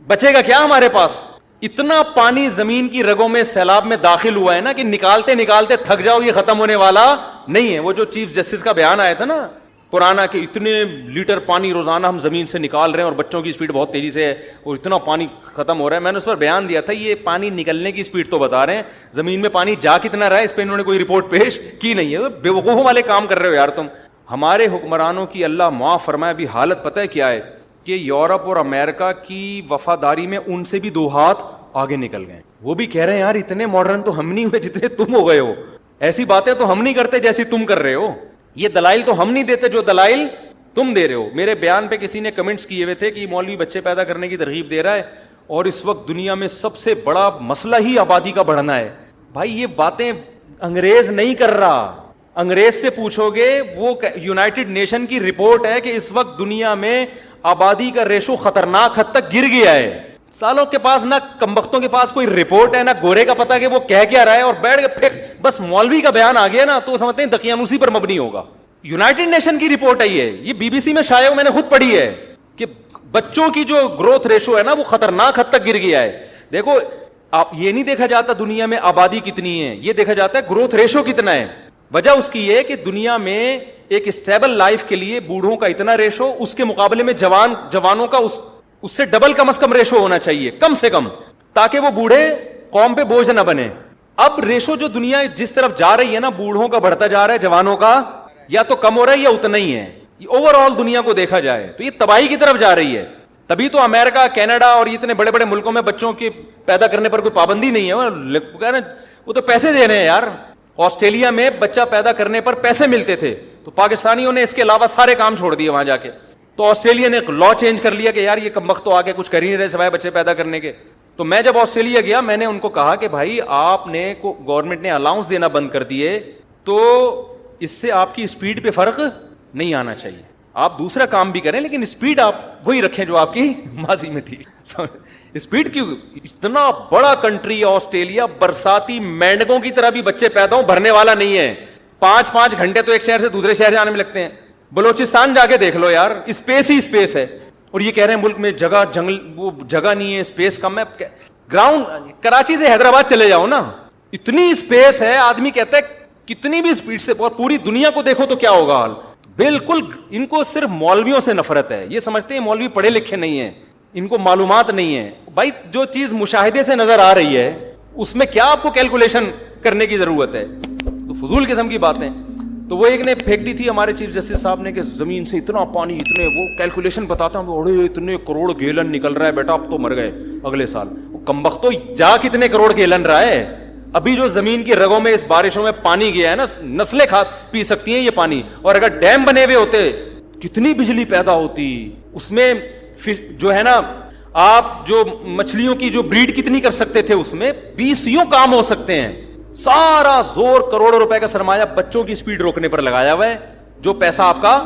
بچے گا کیا ہمارے پاس؟ اتنا پانی زمین کی رگوں میں سیلاب میں داخل ہوا ہے نا کہ نکالتے نکالتے تھک جاؤ, یہ ختم ہونے والا نہیں ہے. وہ جو چیف جسٹس کا بیان آیا تھا نا پرانا, کہ اتنے لیٹر پانی روزانہ ہم زمین سے نکال رہے ہیں اور بچوں کی اسپیڈ بہت تیزی سے ہے اور اتنا پانی ختم ہو رہا ہے. میں نے اس پر بیان دیا تھا, یہ پانی نکلنے کی اسپیڈ تو بتا رہے ہیں, زمین میں پانی جا کتنا رہا ہے اس پہ انہوں نے کوئی رپورٹ پیش کی نہیں ہے. بے وقوفوں والے کام کر رہے ہو یار تم. ہمارے حکمرانوں کی اللہ معاف فرمائے ابھی حالت پتہ ہے کیا ہے, کہ یورپ اور امریکہ کی وفاداری میں ان سے بھی 2 ہاتھ آگے نکل گئے. وہ بھی کہہ رہے ہیں یار اتنے ماڈرن تو ہم نہیں ہوئے جتنے تم ہو گئے ہو, ایسی باتیں تو ہم نہیں کرتے جیسی تم کر رہے ہو, یہ دلائل تو ہم نہیں دیتے جو دلائل تم دے رہے ہو. میرے بیان پہ کسی نے کمنٹس کیے ہوئے تھے کہ مولوی بچے پیدا کرنے کی ترغیب دے رہا ہے اور اس وقت دنیا میں سب سے بڑا مسئلہ ہی آبادی کا بڑھنا ہے. بھائی یہ باتیں انگریز نہیں کر رہا, انگریز سے پوچھو گے, وہ یونائٹڈ نیشن کی رپورٹ ہے کہ اس وقت دنیا میں آبادی کا ریشو خطرناک حد تک گر گیا ہے. سالوں کے پاس نہ کمبختوں کے پاس کوئی رپورٹ ہے, نہ گورے کا پتہ کہ وہ کہہ کیا رہا ہے, اور بیٹھ کے پھر بس مولوی کا بیان آ گیا نا تو سمجھتے ہیں دقیانوسی پر مبنی ہوگا. یونائٹڈ نیشن کی رپورٹ ہے یہ BBC میں شائع, میں نے خود پڑھی ہے کہ بچوں کی جو گروتھ ریشو ہے نا وہ خطرناک حد تک گر گیا ہے. دیکھو آپ, یہ نہیں دیکھا جاتا دنیا میں آبادی کتنی ہے, یہ دیکھا جاتا ہے گروتھ ریشو کتنا ہے. وجہ اس کی یہ کہ دنیا میں ایک اسٹیبل لائف کے لیے بوڑھوں کا اتنا ریشو, اس کے مقابلے میں جوانوں کا اس سے ڈبل کم از کم ریشو ہونا چاہیے, کم سے کم, تاکہ وہ بوڑھے قوم پہ بوجھ نہ بنے. اب ریشو جو دنیا جس طرف جا رہی ہے نا, بوڑھوں کا بڑھتا جا رہا ہے, جوانوں کا یا تو کم ہو رہا ہے یا اتنا ہی ہے. اوور آل دنیا کو دیکھا جائے تو یہ تباہی کی طرف جا رہی ہے. تبھی تو امریکہ, کینیڈا اور اتنے بڑے بڑے ملکوں میں بچوں کے پیدا کرنے پر کوئی پابندی نہیں ہے, وہ تو پیسے دے رہے ہیں یار. آسٹریلیا میں بچہ پیدا کرنے پر پیسے ملتے تھے تو پاکستانیوں نے اس کے علاوہ سارے کام چھوڑ دیے وہاں جا کے. تو آسٹریلیا نے ایک لا چینج کر لیا کہ یار یہ کمبخت تو آگے کچھ کر ہی نہیں رہے سوائے بچے پیدا کرنے کے. تو میں جب آسٹریلیا گیا میں نے ان کو کہا کہ بھائی آپ نے گورنمنٹ نے الاؤنس دینا بند کر دیے تو اس سے آپ کی اسپیڈ پہ فرق نہیں آنا چاہیے. آپ دوسرا کام بھی کریں لیکن اسپیڈ آپ وہی رکھیں جو آپ کی ماضی میں تھی. اسپیڈ کی اتنا بڑا کنٹری آسٹریلیا, برساتی مینڈکوں کی طرح بھی بچے پیدا ہوں, بھرنے والا نہیں ہے. 5 گھنٹے تو ایک شہر سے دوسرے شہر جانے میں لگتے ہیں. بلوچستان جا کے دیکھ لو یار, اسپیس ہی اسپیس ہے, اور یہ کہہ رہے ہیں ملک میں جگہ جنگل وہ جگہ نہیں ہے, اسپیس کم ہے. گراؤنڈ کراچی سے حیدرآباد چلے جاؤ نا, اتنی اسپیس ہے. آدمی کہتا ہے کتنی بھی اسپیڈ سے, اور پوری دنیا کو دیکھو تو کیا ہوگا حال. بالکل ان کو صرف مولویوں سے نفرت ہے. یہ سمجھتے ہیں مولوی پڑھے لکھے نہیں ہیں, ان کو معلومات نہیں ہے. بھائی جو چیز مشاہدے سے نظر آ رہی ہے اس میں کیا آپ کو کیلکولیشن کرنے کی ضرورت ہے؟ تو فضول قسم کی باتیں. تو وہ ایک نے پھینک دی تھی ہمارے چیف جسٹس صاحب نے کہ زمین سے اتنا پانی, اتنے وہ کیلکولیشن بتاتا ہوں, اڑے اتنے کروڑ گیلن نکل رہا ہے بیٹا, اب تو مر گئے اگلے سال. وہ کمبخت تو جا کتنے کروڑ گیلن رہا ہے. ابھی جو زمین کی رگوں میں اس بارشوں میں پانی گیا ہے نا, نسلیں پی سکتی ہیں یہ پانی. اور اگر ڈیم بنے ہوئے ہوتے کتنی بجلی پیدا ہوتی. اس میں جو ہے نا آپ جو مچھلیوں کی جو بریڈ کتنی کر سکتے تھے, اس میں 20 کام ہو سکتے ہیں. سارا زور کروڑوں روپے کا سرمایہ بچوں کی سپیڈ روکنے پر لگایا ہوا ہے, جو پیسہ آپ کا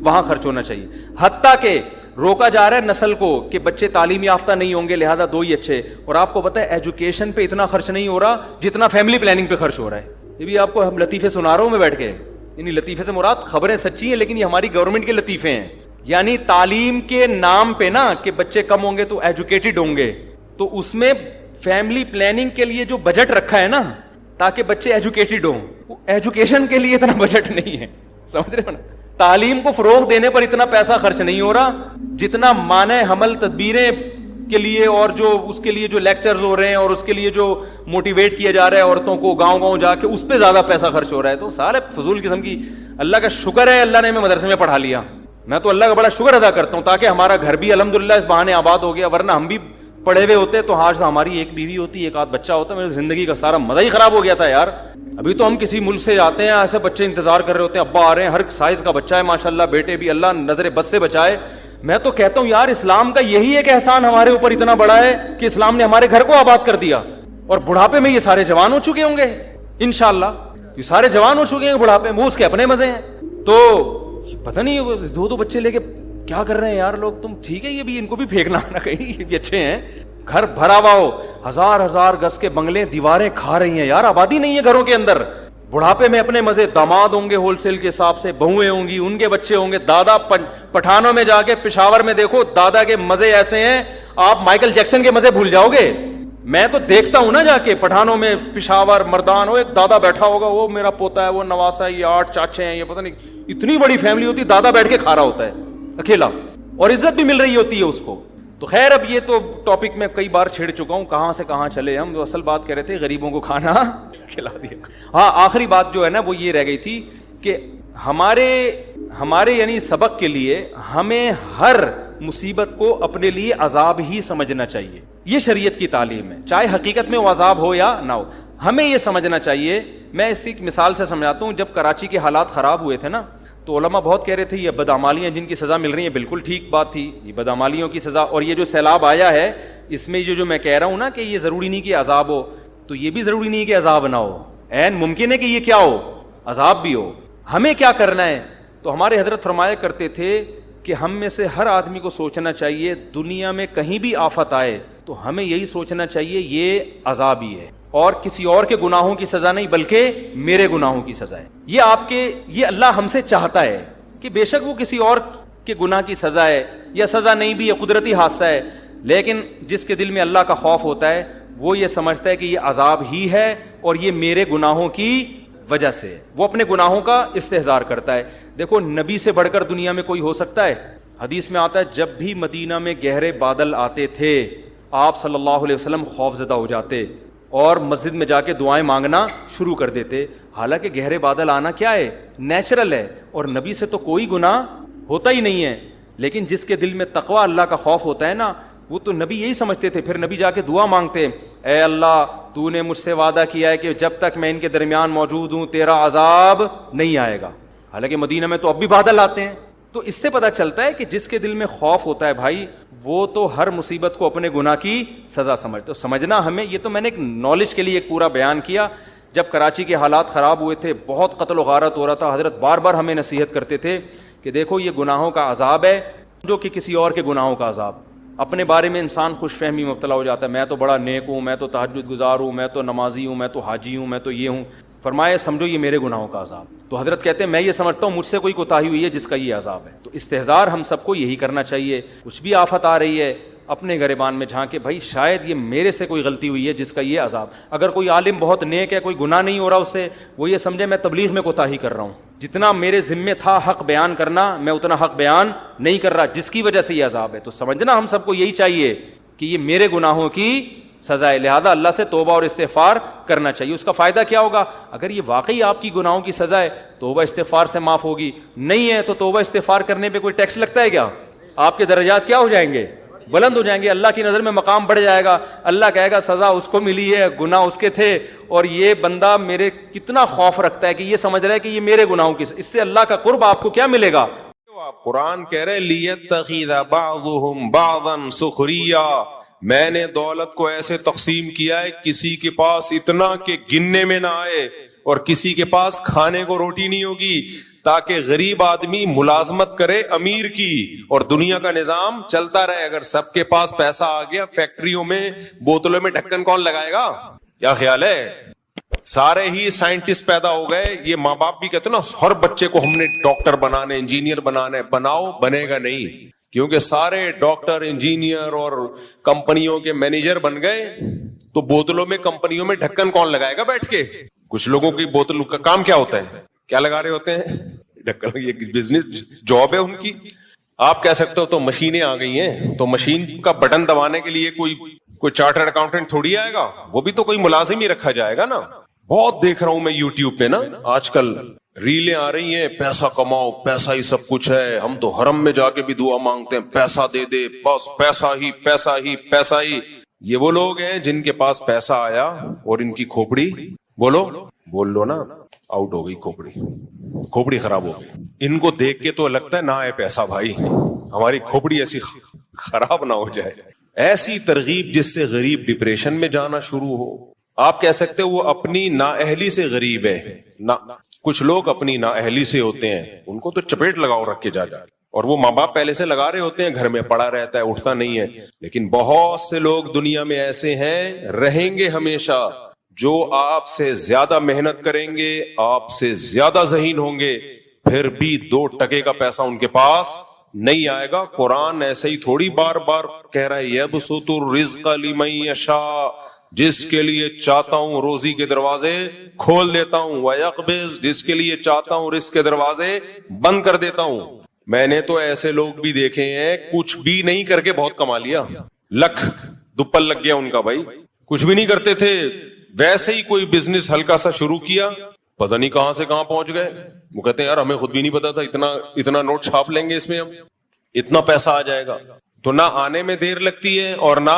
وہاں خرچ ہونا چاہیے. حتیٰ کہ روکا جا رہا ہے نسل کو کہ بچے تعلیم یافتہ نہیں ہوں گے لہذا 2 ہی اچھے. اور آپ کو پتہ ہے ایجوکیشن پہ اتنا خرچ نہیں ہو رہا جتنا فیملی پلاننگ پہ خرچ ہو رہا ہے. یہ بھی آپ کو ہم لطیفے سنا رہا ہوں میں بیٹھ کے, یعنی لطیفے سے مراد خبریں سچی ہیں لیکن یہ ہماری گورنمنٹ کے لطیفے ہیں. یعنی تعلیم کے نام پہ نا کہ بچے کم ہوں گے تو ایجوکیٹڈ ہوں گے, تو اس میں فیملی پلاننگ کے لیے جو بجٹ رکھا ہے نا تاکہ بچے ایجوکیٹڈ ہوں, وہ ایجوکیشن کے لیے اتنا بجٹ نہیں ہے. سمجھ رہے ہو نا, تعلیم کو فروغ دینے پر اتنا پیسہ خرچ نہیں ہو رہا جتنا مانع حمل تدبیریں کے لیے اور جو اس کے لیے جو لیکچرز ہو رہے ہیں اور اس کے لیے جو موٹیویٹ کیا جا رہا ہے عورتوں کو گاؤں گاؤں جا کے, اس پہ زیادہ پیسہ خرچ ہو رہا ہے. تو سارے فضول قسم کی. اللہ کا شکر ہے اللہ نے ہمیں مدرسے میں پڑھا لیا, میں تو اللہ کا بڑا شکر ادا کرتا ہوں تاکہ ہمارا گھر بھی الحمدللہ اس بہانے آباد ہو گیا. ورنہ ہم بھی پڑھے ہوئے ہوتے تو آج ہماری ایک بیوی ہوتی, ایک آدھ بچہ ہوتا, میری زندگی کا سارا مزہ ہی خراب ہو گیا تھا یار. ابھی تو ہم کسی ملک سے جاتے ہیں ایسے بچے انتظار کر رہے ہوتے ہیں, ابا آ رہے ہیں, ہر سائز کا بچہ ہے ماشاءاللہ, بیٹے بھی, اللہ نظر بد سے بچائے. میں تو کہتا ہوں یار اسلام کا یہی ایک احسان ہمارے اوپر اتنا بڑا ہے کہ اسلام نے ہمارے گھر کو آباد کر دیا. اور بڑھاپے میں یہ سارے جوان ہو چکے ہوں گے انشاءاللہ, یہ سارے جوان ہو چکے ہیں بڑھاپے میں, وہ اس کے اپنے مزے ہیں. تو پتہ نہیں 2 بچے لے کے کیا کر رہے ہیں یار لوگ. تم ٹھیک ہے, یہ بھی ان کو بھی پھینکنا نہ کہیں, یہ بھی اچھے ہیں. گھر بھرا ہوا ہو, 1000 گز کے بنگلے, دیواریں کھا رہی ہیں یار, آبادی نہیں ہے گھروں کے اندر. بڑھاپے میں اپنے مزے, داماد ہوں گے ہول سیل کے حساب سے, بہویں ہوں گی, ان کے بچے ہوں گے. دادا پٹھانوں میں جا کے پشاور میں دیکھو, دادا کے مزے ایسے ہیں آپ مائیکل جیکسن کے مزے بھول جاؤ گے. میں تو دیکھتا ہوں نا جا کے پٹھانوں میں, پشاور مردان ہو, ایک دادا بیٹھا ہوگا, وہ میرا پوتا ہے, وہ نواسا ہے, یہ 8 چاچے ہیں, یہ پتہ نہیں اتنی بڑی فیملی ہوتی, دادا بیٹھ کے کھا رہا ہوتا ہے اکیلا, اور عزت بھی مل رہی ہوتی ہے اس کو. تو خیر اب یہ تو ٹاپک میں کئی بار چھیڑ چکا ہوں, کہاں سے کہاں چلے ہم. جو اصل بات کہہ رہے تھے غریبوں کو کھانا کھلا دیا. ہاں آخری بات جو ہے نا وہ یہ رہ گئی تھی کہ ہمارے یعنی سبق کے لیے ہمیں ہر مصیبت کو اپنے لیے عذاب ہی سمجھنا چاہیے. یہ شریعت کی تعلیم ہے, چاہے حقیقت میں وہ عذاب ہو یا نہ ہو, ہمیں یہ سمجھنا چاہیے. میں اس ایک مثال سے سمجھاتا ہوں. جب کراچی کے حالات خراب ہوئے تھے نا تو علماء بہت کہہ رہے تھے یہ بدعمالیاں جن کی سزا مل رہی ہیں, بالکل ٹھیک بات تھی, یہ بدعمالیوں کی سزا. اور یہ جو سیلاب آیا ہے اس میں جو میں کہہ رہا ہوں نا کہ یہ ضروری نہیں کہ عذاب ہو, تو یہ بھی ضروری نہیں کہ عذاب نہ ہو, عین ممکن ہے کہ یہ کیا ہو, عذاب بھی ہو. ہمیں کیا کرنا ہے؟ تو ہمارے حضرت فرمایا کرتے تھے کہ ہم میں سے ہر آدمی کو سوچنا چاہیے دنیا میں کہیں بھی آفت آئے تو ہمیں یہی سوچنا چاہیے یہ عذاب ہی ہے, اور کسی اور کے گناہوں کی سزا نہیں بلکہ میرے گناہوں کی سزا ہے. یہ اللہ ہم سے چاہتا ہے کہ بے شک وہ کسی اور کے گناہ کی سزا ہے یا سزا نہیں بھی, یہ قدرتی حادثہ ہے, لیکن جس کے دل میں اللہ کا خوف ہوتا ہے وہ یہ سمجھتا ہے کہ یہ عذاب ہی ہے اور یہ میرے گناہوں کی وجہ سے, وہ اپنے گناہوں کا استحضار کرتا ہے. دیکھو نبی سے بڑھ کر دنیا میں کوئی ہو سکتا ہے؟ حدیث میں آتا ہے جب بھی مدینہ میں گہرے بادل آتے تھے آپ صلی اللہ علیہ وسلم خوف زدہ ہو جاتے اور مسجد میں جا کے دعائیں مانگنا شروع کر دیتے. حالانکہ گہرے بادل آنا کیا ہے, نیچرل ہے, اور نبی سے تو کوئی گناہ ہوتا ہی نہیں ہے, لیکن جس کے دل میں تقوی اللہ کا خوف ہوتا ہے نا وہ تو نبی یہی سمجھتے تھے. پھر نبی جا کے دعا مانگتے, اے اللہ تو نے مجھ سے وعدہ کیا ہے کہ جب تک میں ان کے درمیان موجود ہوں تیرا عذاب نہیں آئے گا. حالانکہ مدینہ میں تو اب بھی بادل آتے ہیں. تو اس سے پتہ چلتا ہے کہ جس کے دل میں خوف ہوتا ہے بھائی وہ تو ہر مصیبت کو اپنے گناہ کی سزا سمجھتا ہے. سمجھنا ہمیں, یہ تو میں نے ایک نالج کے لیے ایک پورا بیان کیا. جب کراچی کے حالات خراب ہوئے تھے, بہت قتل و غارت ہو رہا تھا, حضرت بار بار ہمیں نصیحت کرتے تھے کہ دیکھو یہ گناہوں کا عذاب ہے جو کہ کسی اور کے گناہوں کا عذاب. اپنے بارے میں انسان خوش فہمی مبتلا ہو جاتا ہے, میں تو بڑا نیک ہوں, میں تو تہجد گزار ہوں, میں تو نمازی ہوں, میں تو حاجی ہوں, میں تو یہ ہوں. فرمایا سمجھو یہ میرے گناہوں کا عذاب. تو حضرت کہتے ہیں میں یہ سمجھتا ہوں مجھ سے کوئی کوتاہی ہوئی ہے جس کا یہ عذاب ہے. تو استحضار ہم سب کو یہی کرنا چاہیے. کچھ بھی آفت آ رہی ہے اپنے گریبان میں جھانکے, بھائی شاید یہ میرے سے کوئی غلطی ہوئی ہے جس کا یہ عذاب. اگر کوئی عالم بہت نیک ہے, کوئی گناہ نہیں ہو رہا اس سے, وہ یہ سمجھے میں تبلیغ میں کوتاہی کر رہا ہوں, جتنا میرے ذمے تھا حق بیان کرنا میں اتنا حق بیان نہیں کر رہا, جس کی وجہ سے یہ عذاب ہے. تو سمجھنا ہم سب کو یہی چاہیے کہ یہ میرے گناہوں کی سزا ہے, لہذا اللہ سے توبہ اور استغفار کرنا چاہیے. اس کا فائدہ کیا ہوگا؟ اگر یہ واقعی آپ کی گناہوں کی سزا ہے, توبہ استغفار سے معاف ہوگی. نہیں ہے تو توبہ استغفار کرنے پہ کوئی ٹیکس لگتا ہے کیا؟ آپ کے درجات کیا ہو جائیں گے؟ بلند ہو جائیں گے. اللہ کی نظر میں مقام بڑھ جائے گا. اللہ کہے گا سزا اس کو ملی ہے, گناہ اس کے تھے, اور یہ بندہ میرے کتنا خوف رکھتا ہے کہ یہ سمجھ رہا ہے کہ یہ میرے گناہوں کی, اس سے اللہ کا قرب آپ کو کیا ملے گا؟ قرآن کہہ رہے لیتخذ بعضهم بعضا سخریا, میں نے دولت کو ایسے تقسیم کیا ہے کسی کے پاس اتنا کہ گننے میں نہ آئے اور کسی کے پاس کھانے کو روٹی نہیں ہوگی, تاکہ غریب آدمی ملازمت کرے امیر کی اور دنیا کا نظام چلتا رہے. اگر سب کے پاس پیسہ آ گیا, فیکٹریوں میں بوتلوں میں ڈھکن کون لگائے گا؟ کیا خیال ہے؟ سارے ہی سائنٹسٹ پیدا ہو گئے. یہ ماں باپ بھی کہتے نا ہر بچے کو ہم نے ڈاکٹر بنانے, انجینئر بنانے, بناؤ, بنے گا نہیں, کیونکہ سارے ڈاکٹر, انجینئر اور کمپنیوں کے مینیجر بن گئے. تو بوتلوں میں, کمپنیوں میں ڈھکن کون لگائے گا بیٹھ کے؟ کچھ لوگوں کی بوتل کا کام کیا ہوتا ہے, کیا لگا رہے ہوتے ہیں ڈھکن, یہ بزنس جاب ہے ان کی. آپ کہہ سکتے ہو تو مشینیں آ گئی ہیں, تو مشین کا بٹن دبانے کے لیے کوئی چارٹرڈ اکاؤنٹنٹ تھوڑی آئے گا, وہ بھی تو کوئی ملازم ہی رکھا جائے گا نا. بہت دیکھ رہا ہوں میں یوٹیوب پہ نا آج کل ریلیں آ رہی ہیں, پیسہ کماؤ, پیسہ ہی سب کچھ ہے, ہم تو حرم میں جا کے بھی دعا مانگتے ہیں پیسہ دے دے, بس پیسہ ہی پیسہ ہی پیسہ ہی. یہ وہ لوگ ہیں جن کے پاس پیسہ آیا اور ان کی کھوپڑی, بول لو نا, آؤٹ ہو گئی, کھوپڑی خراب ہو گئی. ان کو دیکھ کے تو لگتا ہے نہ ہے پیسہ بھائی, ہماری کھوپڑی ایسی خراب نہ ہو جائے. ایسی ترغیب جس سے غریب ڈپریشن میں جانا شروع ہو. آپ کہہ سکتے وہ اپنی نااہلی سے غریب ہے. کچھ لوگ اپنی نااہلی سے ہوتے ہیں, ان کو تو چپیٹ لگاؤ رکھ کے جا, اور وہ ماں باپ پہلے سے لگا رہے ہوتے ہیں, گھر میں پڑا رہتا ہے, اٹھتا نہیں ہے. لیکن بہت سے لوگ دنیا میں ایسے ہیں, رہیں گے ہمیشہ, جو آپ سے زیادہ محنت کریں گے, آپ سے زیادہ ذہین ہوں گے, پھر بھی 2 ٹکے کا پیسہ ان کے پاس نہیں آئے گا. قرآن ایسے ہی تھوڑی بار بار کہہ رہا ہے یبسط الرزق لمن یشاء, جس کے لیے چاہتا ہوں روزی کے دروازے کھول دیتا ہوں, وَيَقْبِضْ, جس کے لیے چاہتا ہوں رزق کے دروازے بند کر دیتا ہوں. میں نے تو ایسے لوگ بھی دیکھے ہیں کچھ بھی نہیں کر کے بہت کما لیا, لکھ دوپل لگ گیا ان کا. بھائی کچھ بھی نہیں کرتے تھے, ویسے ہی کوئی بزنس ہلکا سا شروع کیا, پتہ نہیں کہاں سے کہاں پہنچ گئے. وہ کہتے ہیں یار ہمیں خود بھی نہیں پتا تھا اتنا نوٹ چھاپ لیں گے, اس میں اب اتنا پیسہ آ جائے گا. تو نہ آنے میں دیر لگتی ہے اور نہ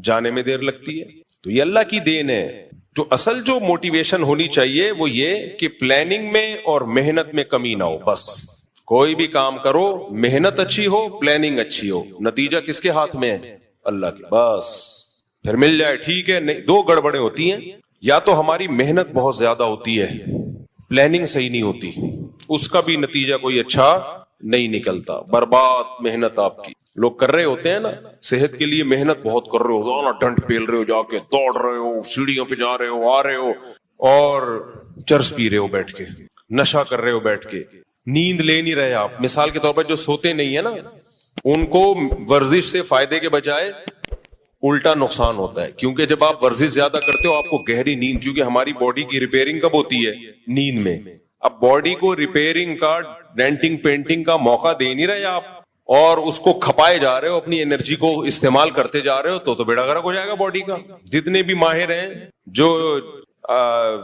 جانے میں دیر لگتی ہے. تو یہ اللہ کی دین ہے. تو اصل جو موٹیویشن ہونی چاہیے وہ یہ کہ پلاننگ میں اور محنت میں کمی نہ ہو. بس کوئی بھی کام کرو, محنت اچھی ہو, پلاننگ اچھی ہو, نتیجہ کس کے ہاتھ میں ہے؟ اللہ کے. بس پھر مل جائے ٹھیک ہے. نہیں, 2 گڑبڑیں ہوتی ہیں, یا تو ہماری محنت بہت زیادہ ہوتی ہے, پلاننگ صحیح نہیں ہوتی, اس کا بھی نتیجہ کوئی اچھا نہیں نکلتا, برباد محنت آپ کی. لوگ کر رہے ہوتے ہیں نا صحت کے لیے, محنت بہت کر رہے ہو, نا ڈنڈ پیل رہے ہو, جا کے دوڑ رہے ہو, سیڑھیوں پہ جا رہے ہو, آ رہے ہو, اور چرس پی رہے ہو بیٹھ کے, نشہ کر رہے ہو بیٹھ کے, نیند لے نہیں رہے آپ. مثال کے طور پر جو سوتے نہیں ہے نا, ان کو ورزش سے فائدے کے بجائے الٹا نقصان ہوتا ہے. کیونکہ جب آپ ورزش زیادہ کرتے ہو آپ کو گہری نیند, کیونکہ ہماری باڈی کی ریپیئرنگ کب ہوتی ہے؟ نیند میں. اب باڈی کو ریپیئرنگ کا, ڈینٹنگ پینٹنگ کا موقع دے نہیں رہے آپ, اور اس کو کھپائے جا رہے ہو, اپنی انرجی کو استعمال کرتے جا رہے ہو, تو بیڑا غرق ہو جائے گا باڈی کا. جتنے بھی ماہر ہیں جو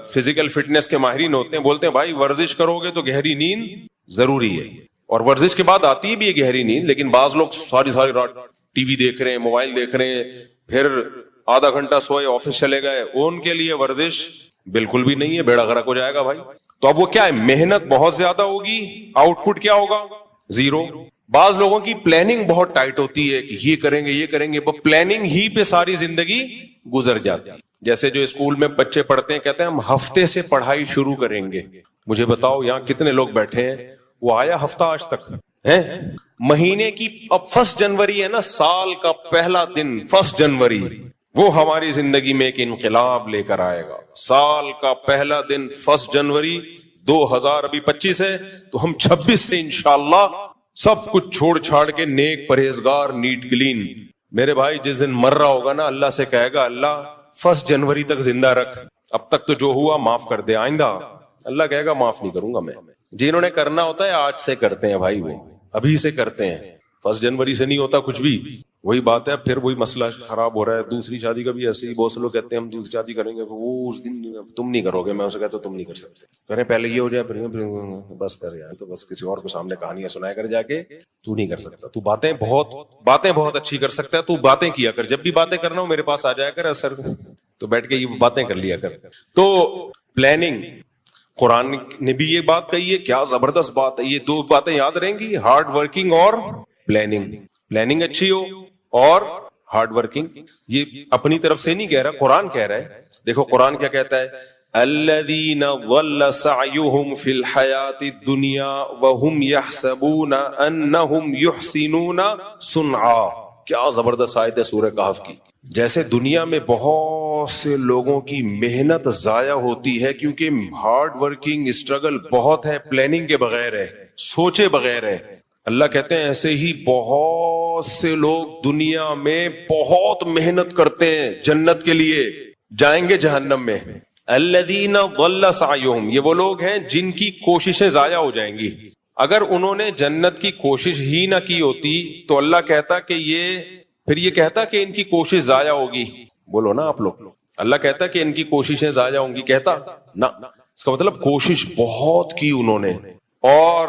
فزیکل فٹنس کے ماہرین ہوتے ہیں, بولتے ہیں بھائی ورزش کرو گے تو گہری نیند ضروری ہے, اور ورزش کے بعد آتی ہے بھی ہے گہری نیند. لیکن بعض لوگ ساری رات ٹی وی دیکھ رہے ہیں, موبائل دیکھ رہے ہیں, پھر آدھا گھنٹہ سوئے, آفس چلے گئے, ان کے لیے ورزش بالکل بھی نہیں ہے, بیڑا غرق ہو جائے گا بھائی. تو اب وہ کیا ہے, محنت بہت زیادہ ہوگی, آؤٹ پٹ کیا ہوگا؟ 0. بعض لوگوں کی پلاننگ بہت ٹائٹ ہوتی ہے کہ یہ کریں گے, وہ پلاننگ ہی پہ ساری زندگی گزر جاتی ہے. جیسے جو اسکول میں بچے پڑھتے ہیں کہتے ہیں ہم ہفتے سے پڑھائی شروع کریں گے. مجھے بتاؤ یہاں کتنے لوگ بیٹھے ہیں وہ آیا ہفتہ آج تک ہے؟ مہینے کی اب 1 جنوری ہے نا, سال کا پہلا دن 1 جنوری, وہ ہماری زندگی میں ایک انقلاب لے کر آئے گا. سال کا پہلا دن 1 جنوری 2025 ہے, تو ہم 26 سے انشاءاللہ سب کچھ چھوڑ چھاڑ کے نیک پرہیزگار نیٹ کلین. میرے بھائی جس دن مر رہا ہوگا نا اللہ سے کہے گا اللہ 1 جنوری تک زندہ رکھ, اب تک تو جو ہوا معاف کر دے, آئندہ اللہ کہے گا معاف نہیں کروں گا میں. جنہوں نے کرنا ہوتا ہے آج سے کرتے ہیں بھائی, وہ ابھی سے کرتے ہیں. 1 جنوری سے نہیں ہوتا کچھ بھی. وہی بات ہے, پھر وہی مسئلہ خراب ہو رہا ہے. دوسری شادی کا بھی ایسے ہی, بہت سے لوگ کہتے ہیں ہم دوسری شادی کریں گے, وہ اس دن تم نہیں کرو گے. میں اسے کہتا ہوں تم نہیں کر سکتے, کریں پہلے یہ ہو جائے پھر بس کر یار, تو بس کسی اور کو سامنے کہانیاں سنایا کر جا کے. تو نہیں کر سکتا, تو باتیں بہت اچھی کر سکتا ہے, تو باتیں کیا کر. جب بھی باتیں کرنا ہو میرے پاس آ جایا کر اثر, تو بیٹھ کے یہ باتیں کر لیا کر. تو پلاننگ, قرآن نے بھی یہ بات کہی ہے, کیا زبردست بات ہے. یہ 2 باتیں یاد رہیں گی, ہارڈ ورکنگ اور پلاننگ. پلاننگ اچھی ہو اور ہارڈ ورکنگ. یہ اپنی طرف سے نہیں کہہ رہا, قرآن کہہ رہا ہے. دیکھو قرآن کیا کہتا ہے, الذین ضل سعیہم فی الحیاۃ الدنیا وہم یحسبون انہم یحسنون صنعا. کیا زبردست آیت ہے سورہ کہف کی. جیسے دنیا میں بہت سے لوگوں کی محنت ضائع ہوتی ہے کیونکہ ہارڈ ورکنگ اسٹرگل بہت ہے, پلاننگ کے بغیر ہے, سوچے بغیر ہے. اللہ کہتے ہیں ایسے ہی بہت سے لوگ دنیا میں بہت محنت کرتے ہیں جنت کے لیے, جائیں گے جہنم میں. الذین ضل سعیہم, یہ وہ لوگ ہیں جن کی کوششیں ضائع ہو جائیں گی. اگر انہوں نے جنت کی کوشش ہی نہ کی ہوتی تو اللہ کہتا کہ یہ کہتا کہ ان کی کوشش ضائع ہوگی. بولو نا آپ لوگ, اللہ کہتا کہ ان کی کوششیں ضائع ہوں گی, کہتا نہ. اس کا مطلب کوشش بہت کی انہوں نے, اور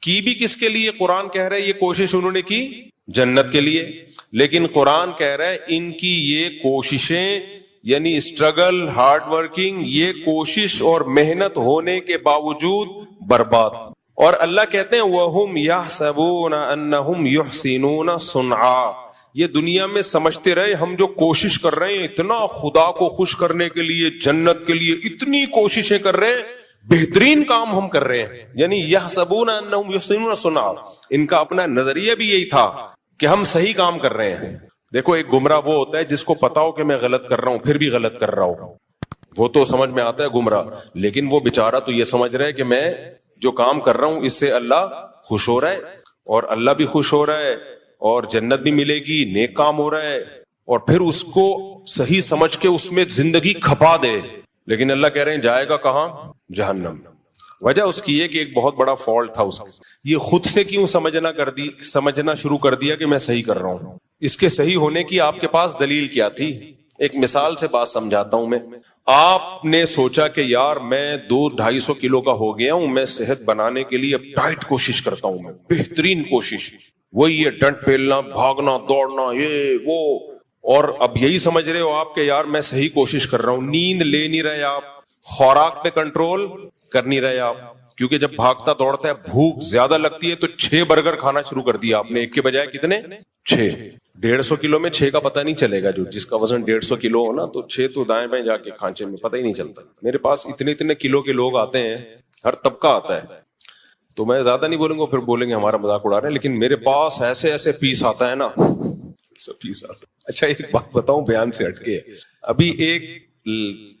کی بھی کس کے لیے؟ قرآن کہہ رہا ہے یہ کوشش انہوں نے کی جنت کے لیے. لیکن قرآن کہہ رہا ہے ان کی یہ کوششیں یعنی اسٹرگل, ہارڈ ورکنگ, یہ کوشش اور محنت ہونے کے باوجود برباد. اور اللہ کہتے ہیں وَهُمْ يَحْسَبُونَ أَنَّهُمْ يُحْسِنُونَ صُنْعًا. یہ دنیا میں سمجھتے رہے ہم جو کوشش کر رہے ہیں اتنا خدا کو خوش کرنے کے لیے, جنت کے لیے اتنی کوششیں کر رہے ہیں, بہترین کام ہم کر رہے ہیں. یعنی يَحْسَبُونَ أَنَّهُمْ يُحْسِنُونَ صُنْعًا, ان کا اپنا نظریہ بھی یہی تھا کہ ہم صحیح کام کر رہے ہیں. دیکھو ایک گمراہ وہ ہوتا ہے جس کو پتا ہو کہ میں غلط کر رہا ہوں پھر بھی غلط کر رہا ہوں, وہ تو سمجھ میں آتا ہے گمراہ. لیکن وہ بیچارہ تو یہ سمجھ رہا ہے کہ میں جو کام کر رہا ہوں اس سے اللہ خوش ہو رہا ہے, اور اللہ بھی خوش ہو رہا ہے, اور جنت بھی ملے گی, نیک کام ہو رہا ہے, اور پھر اس کو صحیح سمجھ کے اس میں زندگی کھپا دے. لیکن اللہ کہہ رہے ہیں جائے گا کہاں؟ جہنم. وجہ اس کی یہ کہ ایک بہت بڑا فالٹ تھا اس کا, یہ خود سے کیوں سمجھنا شروع کر دیا کہ میں صحیح کر رہا ہوں. اس کے صحیح ہونے کی آپ کے پاس دلیل کیا تھی؟ ایک مثال سے بات سمجھاتا ہوں میں. آپ نے سوچا کہ یار میں 200-250 کلو کا ہو گیا ہوں, میں صحت بنانے کے لیے اب ٹائٹ کوشش کرتا ہوں, میں بہترین کوشش, وہی ہے ڈنٹ پیلنا, بھاگنا, دوڑنا, یہ وہ. اور اب یہی سمجھ رہے ہو آپ کہ یار میں صحیح کوشش کر رہا ہوں. نیند لے نہیں رہے آپ, خوراک پہ کنٹرول کر نہیں رہے آپ, کیونکہ جب بھاگتا دوڑتا ہے بھوک زیادہ لگتی ہے تو 6 برگر کھانا شروع کر دیا آپ نے, ایک کے بجائے کتنے؟ 6. 150 کلو میں 6 کا پتہ نہیں چلے گا. جو جس کا وزن 150 کلو ہو نا تو 6 تو دائیں بائیں جا کے کھانچے میں پتہ ہی نہیں چلتا. میرے پاس اتنے کلو کے لوگ آتے ہیں, ہر طبقہ آتا ہے, تو میں زیادہ نہیں بولوں گا پھر بولیں گے ہمارا مذاق اڑا رہے ہیں, لیکن میرے پاس ایسے پیس آتا ہے نا, سب پیس آتا ہے. اچھا ایک بات بتاؤں بیان سے ہٹ کے, ابھی ایک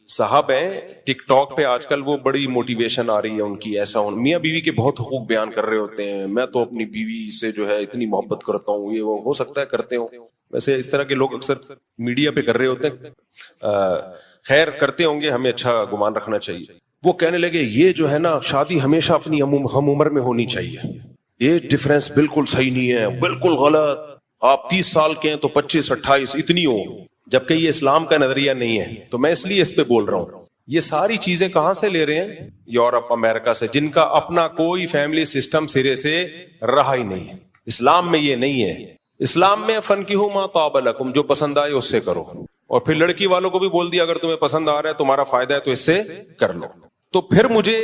صاحب ہیں ٹک ٹاک پہ آج کل, وہ بڑی موٹیویشن آ رہی ہے ان کی, ایسا میاں بیوی کے بہت حقوق بیان کر رہے ہوتے ہیں, میں تو اپنی بیوی سے جو ہے اتنی محبت کرتا ہوں, یہ وہ. ہو سکتا ہے کرتے ہوں, ویسے اس طرح کے لوگ اکثر میڈیا پہ کر رہے ہوتے ہیں, خیر کرتے ہوں گے, ہمیں اچھا گمان رکھنا چاہیے. وہ کہنے لگے یہ جو ہے نا شادی ہمیشہ اپنی ہم عمر میں ہونی چاہیے, یہ ڈفرینس بالکل صحیح نہیں ہے, بالکل غلط. آپ 30 سال کے ہیں تو 25-28 اتنی ہو, جبکہ یہ اسلام کا نظریہ نہیں ہے. تو میں اس لیے اس پہ بول رہا ہوں. یہ ساری چیزیں کہاں سے لے رہے ہیں؟ یورپ, امریکہ سے, جن کا اپنا کوئی فیملی سسٹم سرے سے رہا ہی نہیں ہے. اسلام میں یہ نہیں ہے. اسلام میں فنکحوا ما طاب لکم, جو پسند آئے اس سے کرو, اور پھر لڑکی والوں کو بھی بول دیا اگر تمہیں پسند آ رہا ہے, تمہارا فائدہ ہے تو اس سے کر لو. تو پھر مجھے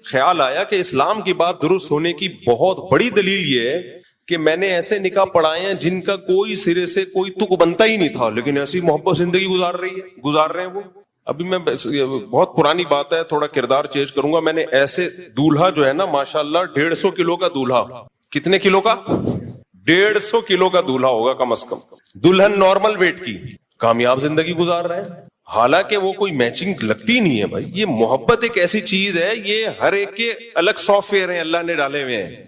خیال آیا کہ اسلام کی بات درست ہونے کی بہت بڑی دلیل یہ ہے کہ میں نے ایسے نکاح پڑھائے ہیں جن کا کوئی سرے سے کوئی تک بنتا ہی نہیں تھا، لیکن ایسی محبت زندگی گزار رہے ہیں وہ. ابھی میں بہت پرانی بات ہے، تھوڑا کردار چینج کروں گا. میں نے ایسے دولہا جو ہے نا ماشاءاللہ 150 کلو کا دولہا. کتنے کلو کا؟ 150 کلو کا دولہا ہوگا کم از کم. دلہن نارمل ویٹ کی، کامیاب زندگی گزار رہے ہیں. حالانکہ وہ کوئی میچنگ لگتی نہیں ہے بھائی. یہ محبت ایک ایسی چیز ہے، یہ ہر ایک کے الگ سافٹ ویئر ہیں اللہ نے ڈالے ہوئے ہیں.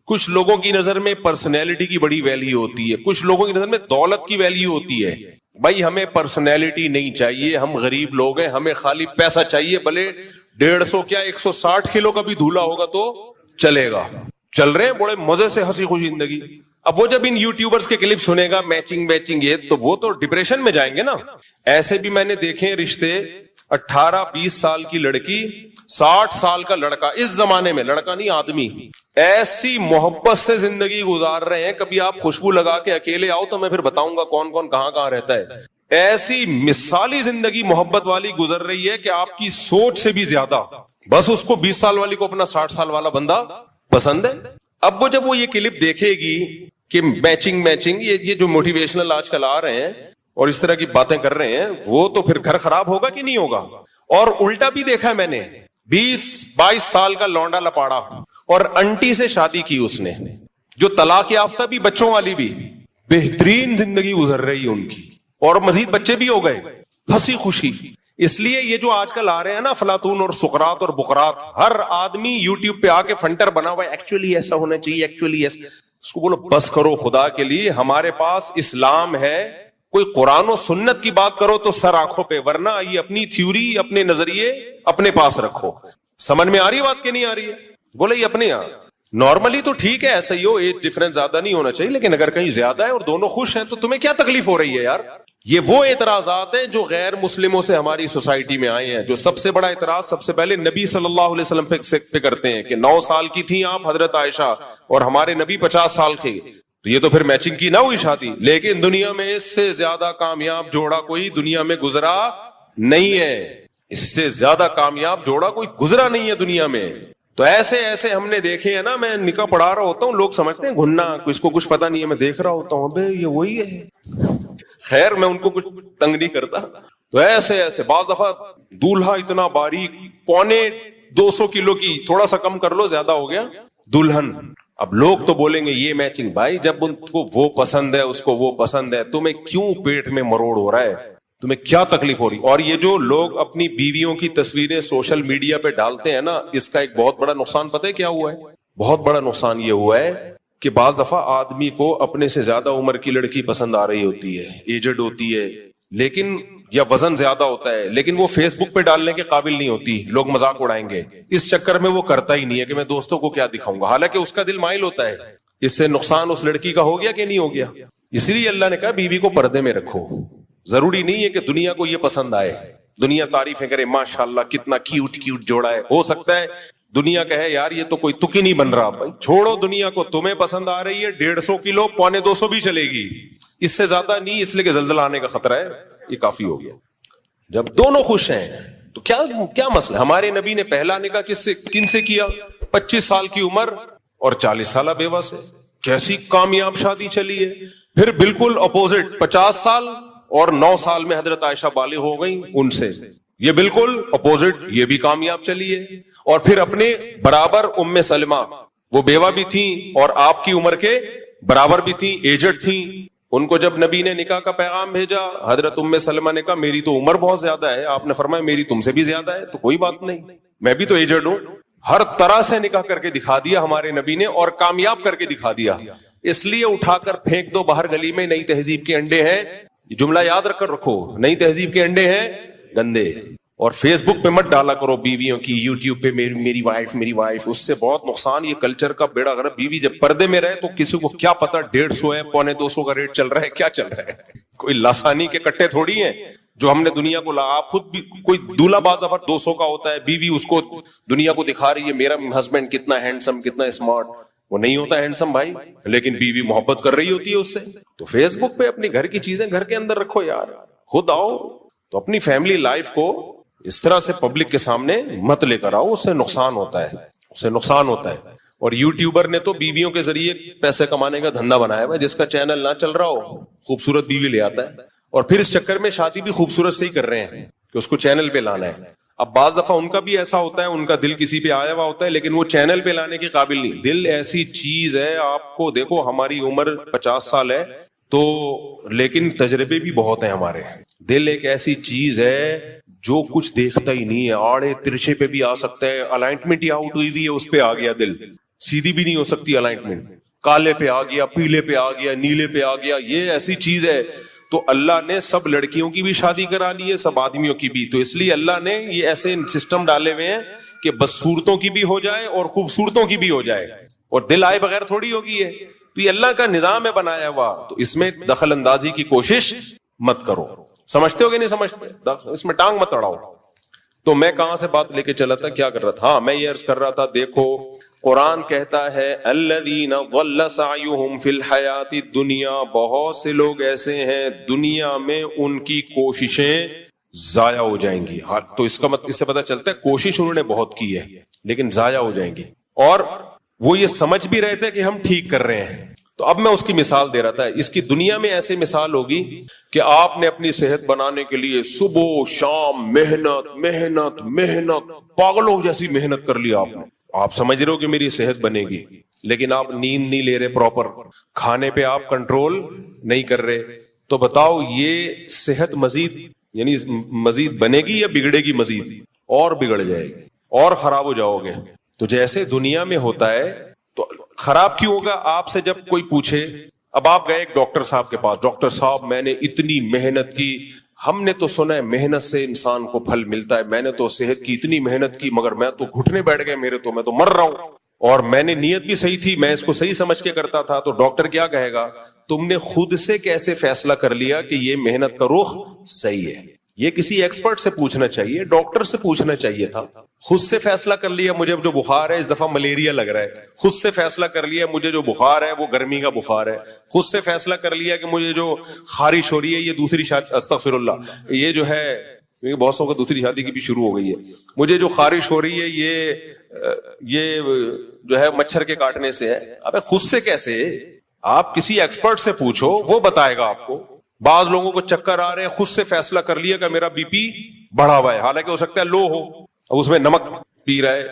کچھ لوگوں کی نظر میں پرسنالٹی کی بڑی ویلیو ہوتی ہے، کچھ لوگوں کی نظر میں دولت کی ویلیو ہوتی ہے. بھائی ہمیں پرسنالٹی نہیں چاہیے، ہم غریب لوگ ہیں، ہمیں خالی پیسہ چاہیے. بھلے 150 کیا 160 کلو کا بھی دھولا ہوگا تو چلے گا. چل رہے ہیں بڑے مزے سے ہنسی خوشی زندگی. اب وہ جب ان یوٹیوبرز کے کلپ سنے گا میچنگ یہ، تو وہ تو ڈپریشن میں جائیں گے نا. ایسے بھی میں نے دیکھے رشتے، 18-20 سال کی لڑکی 60 سال کا لڑکا. اس زمانے میں لڑکا نہیں آدمی ایسی محبت سے زندگی گزار رہے ہیں. کبھی آپ خوشبو لگا کے اکیلے آؤ تو میں پھر بتاؤں گا کون کون کہاں رہتا ہے. ایسی مثالی زندگی محبت والی گزر رہی ہے کہ آپ کی سوچ سے بھی زیادہ بس اس کو 20 سال والی کو اپنا 60 سال والا بندہ پسند ہے. اب وہ جب وہ یہ کلپ دیکھے گی کہ میچنگ یہ جو موٹیویشنل آج کل آ رہے ہیں اور اس طرح کی باتیں کر رہے ہیں، وہ تو پھر گھر خراب ہوگا کہ نہیں ہوگا. اور الٹا بھی دیکھا ہے میں نے، 20-22 سال کا لونڈا لپاڑا اور انٹی سے شادی کی اس نے، جو طلاق یافتہ بھی بچوں والی بھی، بہترین زندگی گزر رہی ہے ان کی، اور مزید بچے بھی ہو گئے، ہنسی خوشی. اس لیے یہ جو آج کل آ رہے ہیں نا افلاطون اور سقراط اور بقراط، ہر آدمی یوٹیوب پہ آ کے فنٹر بنا ہوا ہے، ایکچولی ایسا ہونا چاہیے، ایکچولی ایسا. اس کو بولو بس کرو خدا کے لیے، ہمارے پاس اسلام ہے. کوئی قرآن و سنت کی بات کرو تو سر آنکھوں پہ، ورنہ یہ اپنی تھیوری، اپنے نظریے اپنے پاس رکھو. سمجھ میں آ رہی ہے بات کہ نہیں آ رہی ہے؟ بولے یہ اپنے یہاں نارملی تو ٹھیک ہے، ایسا ہی ہو، ایج ڈفرنس زیادہ نہیں ہونا چاہیے، لیکن اگر کہیں زیادہ ہے اور دونوں خوش ہیں تو تمہیں کیا تکلیف ہو رہی ہے یار؟ یہ وہ اعتراضات ہیں جو غیر مسلموں سے ہماری سوسائٹی میں آئے ہیں. جو سب سے بڑا اعتراض سب سے پہلے نبی صلی اللہ علیہ وسلم پہ کرتے ہیں کہ 9 سال کی تھیں آپ حضرت عائشہ اور ہمارے نبی 50 سال کے، تو یہ تو پھر میچنگ کی نہ ہوئی شادی. لیکن دنیا میں اس سے زیادہ کامیاب جوڑا کوئی دنیا میں گزرا نہیں ہے. اس سے زیادہ کامیاب جوڑا کوئی گزرا نہیں ہے دنیا میں. تو ایسے ہم نے دیکھے ہیں نا. میں نکاح پڑھا رہا ہوتا ہوں، لوگ سمجھتے ہیں گھننا، اس کو کچھ پتا نہیں ہے. میں دیکھ رہا ہوتا ہوں ابے یہ وہی ہے. خیر میں ان کو کچھ تنگ نہیں کرتا. تو ایسے بعض دفعہ دولہا اتنا باریک 250 کلو کی، تھوڑا سا کم کر لو زیادہ ہو گیا، دلہن. اب لوگ تو بولیں گے یہ میچنگ. بھائی جب ان کو وہ پسند ہے، اس کو وہ پسند ہے، تمہیں کیوں پیٹ میں مروڑ ہو رہا ہے؟ تمہیں کیا تکلیف ہو رہی؟ اور یہ جو لوگ اپنی بیویوں کی تصویریں سوشل میڈیا پہ ڈالتے ہیں نا، اس کا ایک بہت بڑا نقصان پتہ ہے کیا ہوا ہے؟ بہت بڑا نقصان یہ ہوا ہے کہ بعض دفعہ آدمی کو اپنے سے زیادہ عمر کی لڑکی پسند آ رہی ہوتی ہے، ایجڈ ہوتی ہے، لیکن یا وزن زیادہ ہوتا ہے، لیکن وہ فیس بک پہ ڈالنے کے قابل نہیں ہوتی. لوگ مذاق اڑائیں گے. اس چکر میں وہ کرتا ہی نہیں ہے کہ میں دوستوں کو کیا دکھاؤں گا، حالانکہ اس کا دل مائل ہوتا ہے. اس سے نقصان اس لڑکی کا ہو گیا کہ نہیں ہو گیا؟ اس لیے اللہ نے کہا بیوی کو پردے میں رکھو. ضروری نہیں ہے کہ دنیا کو یہ پسند آئے، دنیا تعریفیں کرے ماشاءاللہ کتنا کیوٹ جوڑا ہے. ہو سکتا ہے دنیا کہے یار یہ تو کوئی تک ہی نہیں بن رہا. بھائی چھوڑو دنیا کو، تمہیں پسند آ رہی ہے 150 کلو 250 بھی چلے گی، اس سے زیادہ نہیں. اس لیے کہ زلزلہ آنے کا خطرہ ہے، یہ کافی ہو گیا. جب دونوں خوش ہیں تو کیا مسئلہ؟ ہمارے نبی نے پہلا نکاح کن سے کیا؟ 25 سال کی عمر اور 40 سالہ بیوہ سے. کیسی کامیاب شادی چلی ہے. پھر بالکل اپوزٹ 50 سال اور 9 سال میں حضرت عائشہ بالغ ہو گئی ان سے. یہ بالکل اپوزٹ، یہ بھی کامیاب چلی ہے. اور پھر اپنے برابر ام سلمہ، وہ بیوہ بھی تھیں اور آپ کی عمر کے برابر بھی تھیں، ایجڈ تھیں. ان کو جب نبی نے نکاح کا پیغام بھیجا، حضرت ام سلمہ نے کہا میری تو عمر بہت زیادہ ہے. آپ نے فرمایا میری تم سے بھی زیادہ ہے، تو کوئی بات نہیں، میں بھی تو ایجڈ ہوں. ہر طرح سے نکاح کر کے دکھا دیا ہمارے نبی نے، اور کامیاب کر کے دکھا دیا. اس لیے اٹھا کر پھینک دو باہر گلی میں. نئی تہذیب کے انڈے ہیں، یہ جملہ یاد رکھ کر رکھو، نئی تہذیب کے انڈے ہیں گندے. اور فیس بک پہ مت ڈالا کرو بیویوں کی، یوٹیوب پہ میری وائف، اس سے بہت نقصان. یہ کلچر کا بیڑا غرق. بیوی جب پردے میں رہے تو کسی کو کیا پتا 150 ہے 250 کا ریٹ چل رہا ہے، کیا چل رہا ہے. کوئی لاسانی کے کٹے تھوڑی ہیں جو ہم نے دنیا کو آپ خود بھی کوئی دولہا بعض دفعہ 200 کا ہوتا ہے، بیوی اس کو دنیا کو دکھا رہی ہے میرا ہسبینڈ کتنا ہینڈسم، کتنا اسمارٹ. وہ نہیں ہوتا ہینڈسم بھائی، لیکن بیوی محبت کر رہی ہوتی ہے اس سے. تو فیس بک پہ اپنی گھر کی چیزیں گھر کے اندر رکھو یار. خود آؤ تو اپنی فیملی لائف کو اس طرح سے پبلک کے سامنے مت لے کر آؤ. اس سے نقصان ہوتا ہے، اس سے نقصان ہوتا ہے. اور یوٹیوبر نے تو بیویوں کے ذریعے پیسے کمانے کا دھندا بنایا ہے، جس کا چینل نہ چل رہا ہو خوبصورت بیوی لے آتا ہے، اور پھر اس چکر میں شادی بھی خوبصورت سے ہی کر رہے ہیں کہ اس کو چینل پہ لانا ہے. اب بعض دفعہ ان کا بھی ایسا ہوتا ہے، ان کا دل کسی پہ آیا ہوا ہوتا ہے لیکن وہ چینل پہ لانے کے قابل نہیں. دل ایسی چیز ہے، آپ کو دیکھو ہماری عمر 50 سال ہے تو لیکن تجربے بھی بہت ہیں ہمارے. دل ایک ایسی چیز ہے جو کچھ دیکھتا ہی نہیں ہے، آڑے ترچے پہ بھی آ سکتا ہے، الائنمنٹ ہی آؤٹ ہوئی ہوئی ہے اس پہ آ گیا دل، سیدھی بھی نہیں ہو سکتی الائنمنٹ، کالے پہ آ گیا، پیلے پہ آ گیا، نیلے پہ آ گیا، یہ ایسی چیز ہے. تو اللہ نے سب لڑکیوں کی بھی شادی کرا لی ہے، سب آدمیوں کی بھی، تو اس لیے اللہ نے یہ ایسے سسٹم ڈالے ہوئے ہیں کہ بدصورتوں کی بھی ہو جائے اور خوبصورتوں کی بھی ہو جائے، اور دل آئے بغیر تھوڑی ہوگی ہے. تو یہ اللہ کا نظام ہے بنایا ہوا، تو اس میں دخل اندازی کی کوشش مت کرو. سمجھتے ہو کہ نہیں سمجھتے؟ اس میں ٹانگ مت اڑاؤ. تو میں کہاں سے بات لے کے چلا تھا، کیا کر رہا تھا؟ ہاں میں یہ عرض کر رہا تھا، دیکھو قرآن کہتا ہے الذین ضل سعیہم فی الحیات الدنیا، بہت سے لوگ ایسے ہیں دنیا میں ان کی کوششیں ضائع ہو جائیں گی. تو اس کا مطلب اس سے پتہ چلتا ہے کوشش انہوں نے بہت کی ہے لیکن ضائع ہو جائیں گی، اور وہ یہ سمجھ بھی رہے تھے کہ ہم ٹھیک کر رہے ہیں. تو اب میں اس کی مثال دے رہا تھا. اس کی دنیا میں ایسے مثال ہوگی کہ آپ نے اپنی صحت بنانے کے لیے صبح شام محنت محنت محنت، پاگلوں جیسی محنت کر لی آپ نے. آپ سمجھ رہے ہو کہ میری صحت بنے گی، لیکن آپ نیند نہیں لے رہے پراپر، کھانے پہ آپ کنٹرول نہیں کر رہے. تو بتاؤ یہ صحت مزید یعنی مزید بنے گی یا بگڑے گی؟ مزید اور بگڑ جائے گی اور خراب ہو جاؤ گے. تو جیسے دنیا میں ہوتا ہے تو خراب کیوں ہوگا؟ آپ سے جب کوئی پوچھے، اب آپ گئے ایک ڈاکٹر صاحب کے پاس، ڈاکٹر صاحب میں نے اتنی محنت کی، ہم نے تو سنا ہے محنت سے انسان کو پھل ملتا ہے، میں نے تو صحت کی اتنی محنت کی مگر میں تو گھٹنے بیٹھ گئے میرے، تو میں تو مر رہا ہوں، اور میں نے نیت بھی صحیح تھی، میں اس کو صحیح سمجھ کے کرتا تھا. تو ڈاکٹر کیا کہے گا؟ تم نے خود سے کیسے فیصلہ کر لیا کہ یہ محنت کا رخ صحیح ہے؟ یہ کسی ایکسپرٹ سے پوچھنا چاہیے، ڈاکٹر سے پوچھنا چاہیے تھا. خود سے فیصلہ کر لیا مجھے جو بخار ہے اس دفعہ ملیریا لگ رہا ہے، خود سے فیصلہ کر لیا مجھے جو بخار ہے وہ گرمی کا بخار ہے، خود سے فیصلہ کر لیا کہ مجھے جو خارش ہو رہی ہے یہ دوسری شادی، استغفر اللہ، یہ جو ہے کیونکہ بہت سو کا دوسری شادی کی بھی شروع ہو گئی ہے، مجھے جو خارش ہو رہی ہے یہ جو ہے مچھر کے کاٹنے سے ہے. ابے خود سے کیسے؟ آپ کسی ایکسپرٹ سے پوچھو، وہ بتائے گا آپ کو. بعض لوگوں کو چکر آ رہے ہیں، خود سے فیصلہ کر لیا کہ میرا بی پی بڑھا ہوا ہے، حالانکہ ہو سکتا ہے لو ہو، اب اس میں نمک پی رہا ہے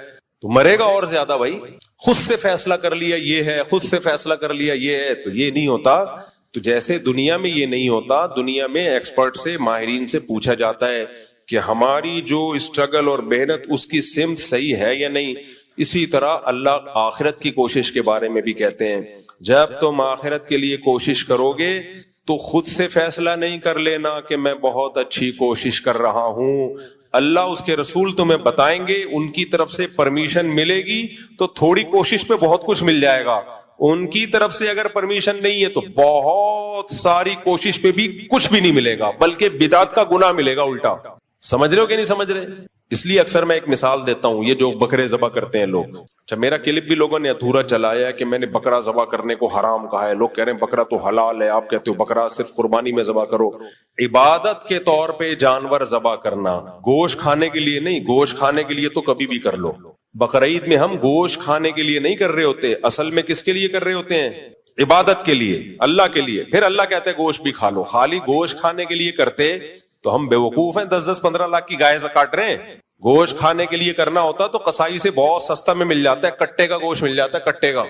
تو مرے گا اور زیادہ. بھائی خود سے فیصلہ کر لیا یہ ہے، خود سے فیصلہ کر لیا یہ ہے، تو یہ نہیں ہوتا. تو جیسے دنیا میں یہ نہیں ہوتا، دنیا میں ایکسپرٹ سے، ماہرین سے پوچھا جاتا ہے کہ ہماری جو اسٹرگل اور محنت اس کی سمت صحیح ہے یا نہیں. اسی طرح اللہ آخرت کی کوشش کے بارے میں بھی کہتے ہیں، جب تم آخرت کے لیے کوشش کرو گے تو خود سے فیصلہ نہیں کر لینا کہ میں بہت اچھی کوشش کر رہا ہوں. اللہ اس کے رسول تمہیں بتائیں گے، ان کی طرف سے پرمیشن ملے گی تو تھوڑی کوشش پہ بہت کچھ مل جائے گا. ان کی طرف سے اگر پرمیشن نہیں ہے تو بہت ساری کوشش پہ بھی کچھ بھی نہیں ملے گا، بلکہ بدعت کا گناہ ملے گا الٹا. سمجھ رہے ہو کہ نہیں سمجھ رہے؟ اس لیے اکثر میں ایک مثال دیتا ہوں، یہ جو بکرے ذبح کرتے ہیں لوگ، اچھا میرا کلپ بھی لوگوں نے ادھورا چلایا کہ میں نے بکرا ذبح کرنے کو حرام کہا ہے. لوگ کہہ رہے ہیں بکرا تو حلال ہے، آپ کہتے ہو بکرا صرف قربانی میں ذبح کرو. عبادت کے طور پہ جانور ذبح کرنا، گوشت کھانے کے لیے نہیں. گوشت کھانے کے لیے تو کبھی بھی کر لو. بقرعید میں ہم گوشت کھانے کے لیے نہیں کر رہے ہوتے، اصل میں کس کے لیے کر رہے ہوتے ہیں؟ عبادت کے لیے، اللہ کے لیے. پھر اللہ کہتے ہیں گوشت بھی کھا لو. خالی گوشت کھانے کے لیے کرتے تو ہم بے وقوف ہیں، 10-15 لاکھ کی گائے کاٹ رہے ہیں. گوشت کھانے کے لیے کرنا ہوتا تو قصائی سے بہت سستا میں مل جاتا ہے، کٹے کا گوشت مل جاتا ہے، کٹے کا،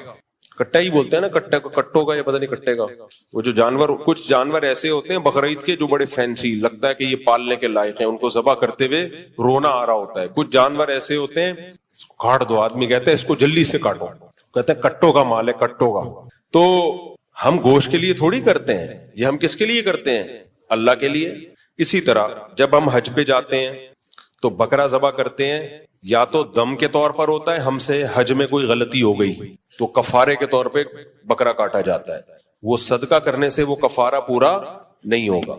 کٹا ہی بولتے ہیں نا، کٹے کو، کٹوں کا یا پتہ نہیں کٹے کا. وہ جو جانور، کچھ جانور ایسے ہوتے ہیں بقرعید کے جو بڑے فینسی لگتا ہے کہ یہ پالنے کے لائق ہیں، ان کو ذبح کرتے ہوئے رونا آ رہا ہوتا ہے. کچھ جانور ایسے ہوتے ہیں کاٹ دو، آدمی کہتے ہیں اس کو جلدی سے کاٹو، کہتے ہیں کٹوں کا مال ہے، کٹوں کا. تو ہم گوشت کے لیے تھوڑی کرتے ہیں، یہ ہم کس کے لیے کرتے ہیں؟ اللہ کے لیے. اسی طرح جب ہم حج پہ جاتے ہیں تو بکرا ذبح کرتے ہیں، یا تو دم کے طور پر ہوتا ہے، ہم سے حج میں کوئی غلطی ہو گئی تو کفارے کے طور پہ بکرا کاٹا جاتا ہے، وہ صدقہ کرنے سے وہ کفارہ پورا نہیں ہوگا.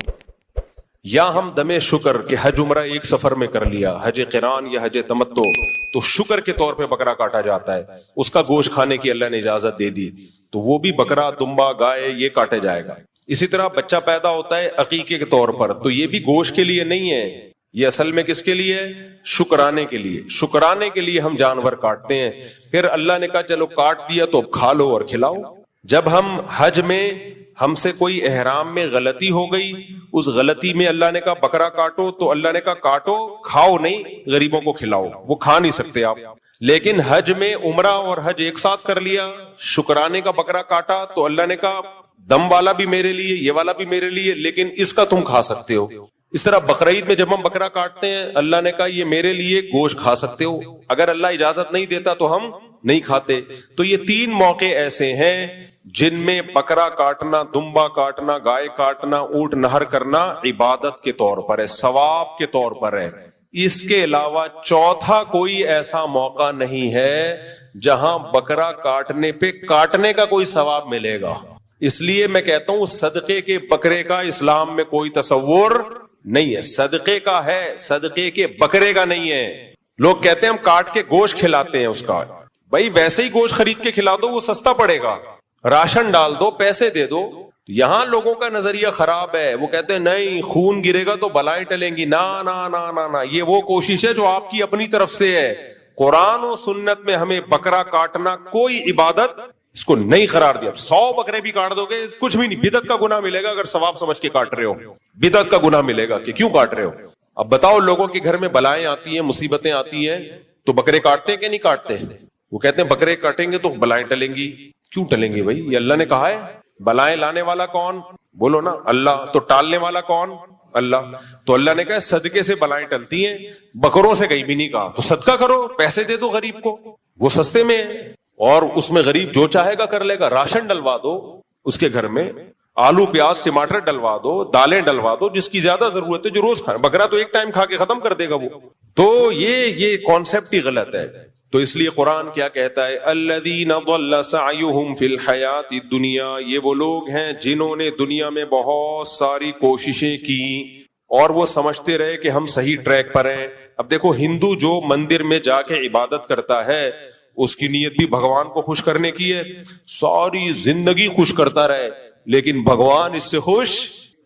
یا ہم دم شکر کہ حج عمرہ ایک سفر میں کر لیا، حج قران یا حج تمتع، تو شکر کے طور پہ بکرا کاٹا جاتا ہے، اس کا گوشت کھانے کی اللہ نے اجازت دے دی، تو وہ بھی بکرا، دمبا، گائے یہ کاٹے جائے گا. اسی طرح بچہ پیدا ہوتا ہے عقیقے کے طور پر، تو یہ بھی گوشت کے لیے نہیں ہے، یہ اصل میں کس کے لیے؟ شکرانے کے لیے. شکرانے کے لیے ہم جانور کاٹتے ہیں. پھر اللہ نے کہا چلو کاٹ دیا تو اب کھا لو اور کھلاؤ. جب ہم حج میں ہم سے کوئی احرام میں غلطی ہو گئی, اس غلطی میں اللہ نے کہا بکرا کاٹو, تو اللہ نے کہا کاٹو, کھاؤ نہیں, غریبوں کو کھلاؤ. وہ کھا نہیں سکتے آپ. لیکن حج میں عمرہ اور حج ایک ساتھ کر لیا, شکرانے کا بکرا کاٹا, تو اللہ نے کہا دم والا بھی میرے لیے, یہ والا بھی میرے لیے, لیکن اس کا تم کھا سکتے ہو. اس طرح بقرعید میں جب ہم بکرا کاٹتے ہیں, اللہ نے کہا یہ میرے لیے گوشت کھا سکتے ہو, اگر اللہ اجازت نہیں دیتا تو ہم نہیں کھاتے. تو یہ 3 موقع ایسے ہیں جن میں بکرا کاٹنا, دمبا کاٹنا, گائے کاٹنا, اونٹ نہر کرنا عبادت کے طور پر ہے, ثواب کے طور پر ہے. اس کے علاوہ چوتھا کوئی ایسا موقع نہیں ہے جہاں بکرا کاٹنے پہ کاٹنے کا کوئی ثواب ملے گا. اس لیے میں کہتا ہوں صدقے کے بکرے کا اسلام میں کوئی تصور نہیں ہے. صدقے کا ہے, صدقے کے بکرے کا نہیں ہے. لوگ کہتے ہیں ہم کاٹ کے گوشت کھلاتے ہیں اس کا. بھائی ویسے ہی گوشت خرید کے کھلا دو, وہ سستا پڑے گا. راشن ڈال دو, پیسے دے دو. یہاں لوگوں کا نظریہ خراب ہے, وہ کہتے ہیں نہیں خون گرے گا تو بلائیں ٹلیں گی. نا نا نا نا نا, یہ وہ کوشش ہے جو آپ کی اپنی طرف سے ہے. قرآن و سنت میں ہمیں بکرا کاٹنا کوئی عبادت اس کو نہیں قرار دیا. 100 بکرے بھی کاٹ دو گے کچھ بھی نہیں, بدعت کا گناہ ملے گا. اگر ثواب سمجھ کے کاٹ رہے ہو, بدعت کا گناہ ملے گا کہ کیوں کاٹ رہے ہو. اب بتاؤ لوگوں کے گھر میں بلائیں آتی ہیں, مصیبتیں آتی ہیں, تو بکرے کاٹتے ہیں کہ نہیں کاٹتے؟ وہ کہتے ہیں بکرے کاٹیں گے تو بلائیں ٹلیں گی. کیوں ٹلیں گی بھائی؟ یہ اللہ نے کہا ہے. بلائیں لانے والا کون؟ بولو نا, اللہ. تو ٹالنے والا کون؟ اللہ. تو اللہ نے کہا صدقے سے بلائیں ٹلتی ہیں, بکروں سے کہیں بھی نہیں کہا. تو صدقہ کرو, پیسے دے دو غریب کو, وہ سستے میں ہے. اور اس میں غریب جو چاہے گا کر لے گا. راشن ڈلوا دو اس کے گھر میں, آلو پیاز ٹماٹر ڈلوا دو, دالیں ڈلوا دو, جس کی زیادہ ضرورت ہے, جو روز کھائے. بکرا تو ایک ٹائم کھا کے ختم کر دے گا وہ. تو یہ کانسیپٹ ہی غلط ہے. تو اس لیے قرآن کیا کہتا ہے, الذین ضل سعیہم فی الحیاۃ الدنیا, یہ وہ لوگ ہیں جنہوں نے دنیا میں بہت ساری کوششیں کی اور وہ سمجھتے رہے کہ ہم صحیح ٹریک پر ہیں. اب دیکھو ہندو جو مندر میں جا کے عبادت کرتا ہے اس کی نیت بھی بھگوان کو خوش کرنے کی ہے, ساری زندگی خوش کرتا رہے, لیکن بھگوان اس سے خوش